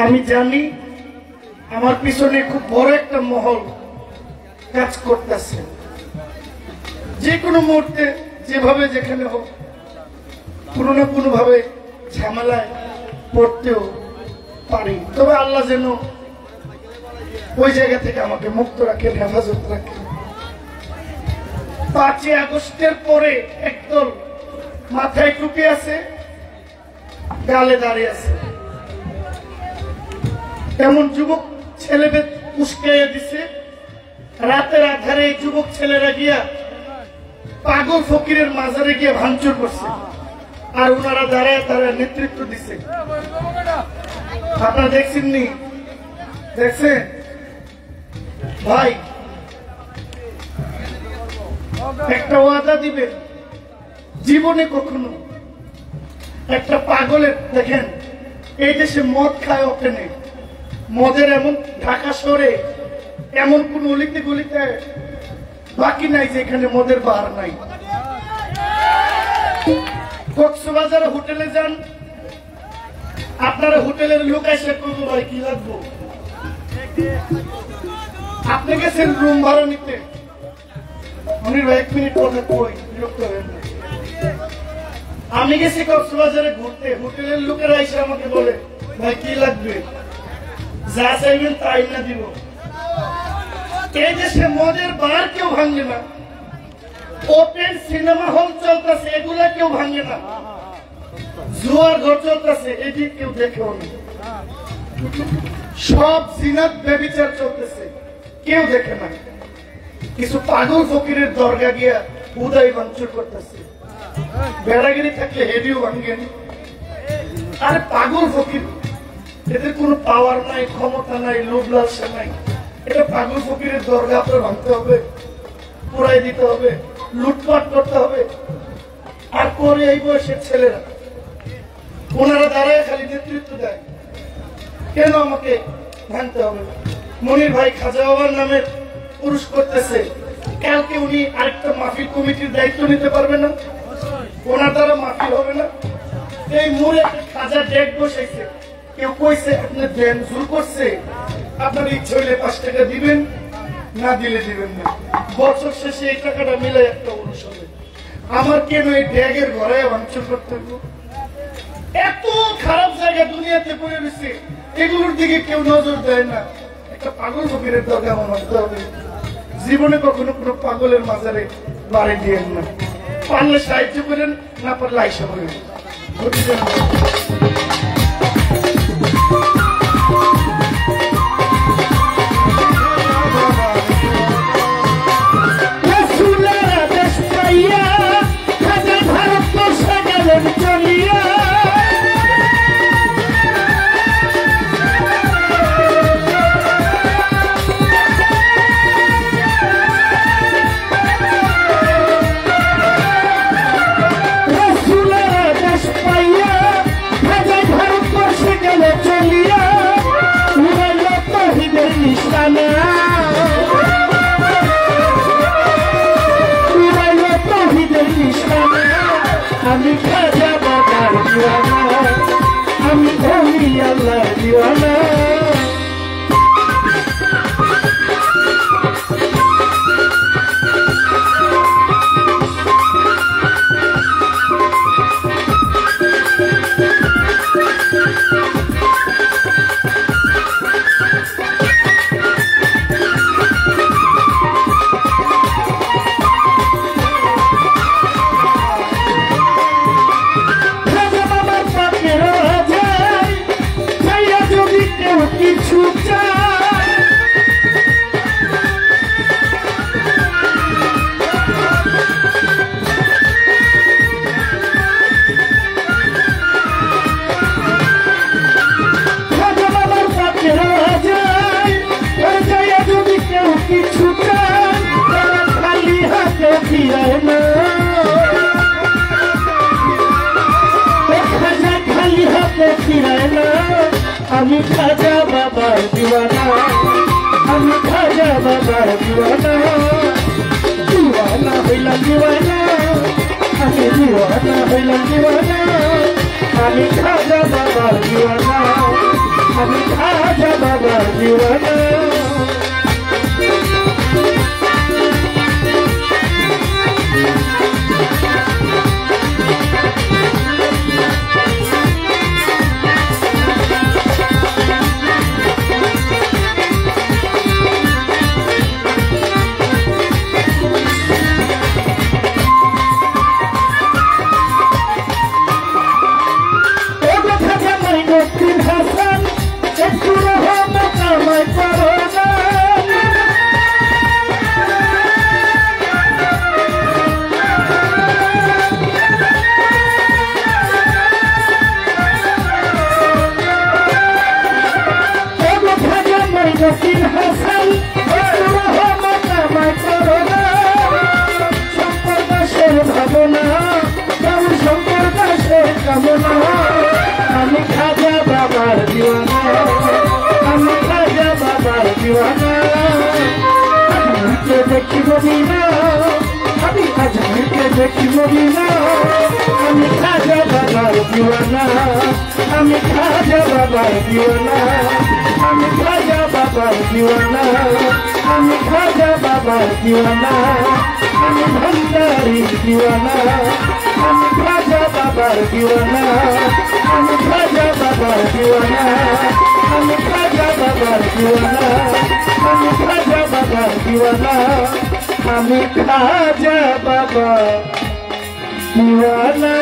আমি জানি আমার পিছনে খুব বড় একটা মহল কাজ করতেছে, যে কোনো মুহূর্তে যেভাবে যেখানে হোক কোনো না কোনো ভাবে ঝামেলায় পড়তেও পারি। তবে আল্লাহ যেন ওই জায়গা থেকে আমাকে মুক্ত রাখেন, হেফাজত রাখেন। 5ই আগস্টের পরে একদল মাথায় টুপি আছে, গালে দাঁড়িয়ে আছে, এমন যুবক ছেলেদের উস্কাইয়া দিছে। রাতের আধারে এই যুবক ছেলেরা গিয়া পাগল ফকিরের মাজারে গিয়ে ভাঙচুর করছে, আর ওনারা দাঁড়ায় তারা নেতৃত্ব দিছে। আপনারা দেখছেননি? দেখছেন ভাই, একটা ওয়াদা দিবেন, জীবনে কখনো একটা পাগলের, দেখেন এই দেশে মদ খায় ওখানে, মদের এমন ঢাকা শহরে এমন কোন অলিতে গলিতে বাকি নাই যেখানে মদের বার নাই। কক্সবাজার হোটেলে যান, আপনারা হোটেলের লোক এসে করবো ভাই কি লাগবো, আপনি গেছেন রুম ভাড়া নিতে, মনির ভাই 1 মিনিট কথা কই, বিরক্ত হবেন না। আমি গেছি কক্সবাজারে ঘুরতে, হোটেলের লোকেরা এসে আমাকে বলে ভাই কি লাগবে, যা চাইবেন তাই না দিব। এই দেশে মদের বার কেউ ভাঙে না, ওপেন সিনেমা হল চলতেছে এগুলা কেউ ভাঙে না, জুয়ার ঘর চলতেছে এটি কেউ দেখেও না, সব জিনাত ব্যভিচার চলতেছে কেউ দেখে না। কিছু পাগল ফকিরের দরগা গিয়া উদয় ভাঙচুর করতেছে, বেড়াগিরি থাকলে হেডিও ভাঙেন। আর পাগল ফকির, এদের কোনো পাওয়ার নাই, ক্ষমতা নাই, লোভ লালসা নাই, এটা পাগল ফকিরের দরগা আপনার ভাঙতে হবে, পুরাই দিতে হবে, লুটপাট করতে হবে। আর পরে এই বয়সের ছেলেরা ওনারা দাঁড়ায় খালি নেতৃত্ব দেয়, কেন আমাকে ভাঙতে হবে? মনির ভাই খাজা বাবার নামের পুরুষ করতেছে, কালকে উনি আরেকটা মাহফিল কমিটির দায়িত্ব নিতে পারবে না, ওনার দ্বারা মাহফিল হবে না। এই মোড়ে একটা খাজা ডেক বসেছে, কেউ কইছে আপনি দেন, জোর করছে, আপনার ইচ্ছে হইলে 5 টাকা দিবেন, না দিলে দিবেন না, বছর শেষে এই টাকাটা মিলে একটা অনুষ্ঠানে। আমার কেন এই ড্যাগের ঘরে ভাঙচুর করতে হবে? এত খারাপ জায়গা দুনিয়াতে পড়ে রয়েছে, এগুলোর দিকে কেউ নজর দেয় না। একটা পাগল ফকিরের দরকার আমার মানতে হবে। জীবনে কখনো কোনো পাগলের মাজারে বাড়ি দিয়েন না, পারলে সাহায্য করেন, না পারলে আইসা করেন। আমি খাজা বাবার দিওয়ানা, আমি ধনী আল্লাহ দিওয়ানা। খাজা বাবার দিওয়ানা আমি খাজা বাবার দিওয়ানা দিওয়ানা হইলাম দিওয়ানা আমি দিওয়ানা হইলাম দিওয়ানা আমি খাজা বাবার দিওয়ানা আমি খাজা বাবার দিওয়ানা আমি খাজা বাবার দিওয়ানা আমি খাজা বাবার দিওয়ানা আজমিরকে দেখি মদিনা আমি আজমিরকে দেখি মদিনা আমি খাজা বাবার দিওয়ানা আমি খাজা বাবার দিওয়ানা আমি খাজা বাবার দিওয়ানা আমি খাজা বাবার দিওয়ানা আমি ভণ্ডারি দিওয়ানা আমি খাজা বাবার দিওয়ানা আমি খাজা বাবার দিওয়ানা আমি খাজা বাবার দিওয়ানা আমি খাজা বাবার দিওয়ানা আমি খাজা বাবার দিওয়ানা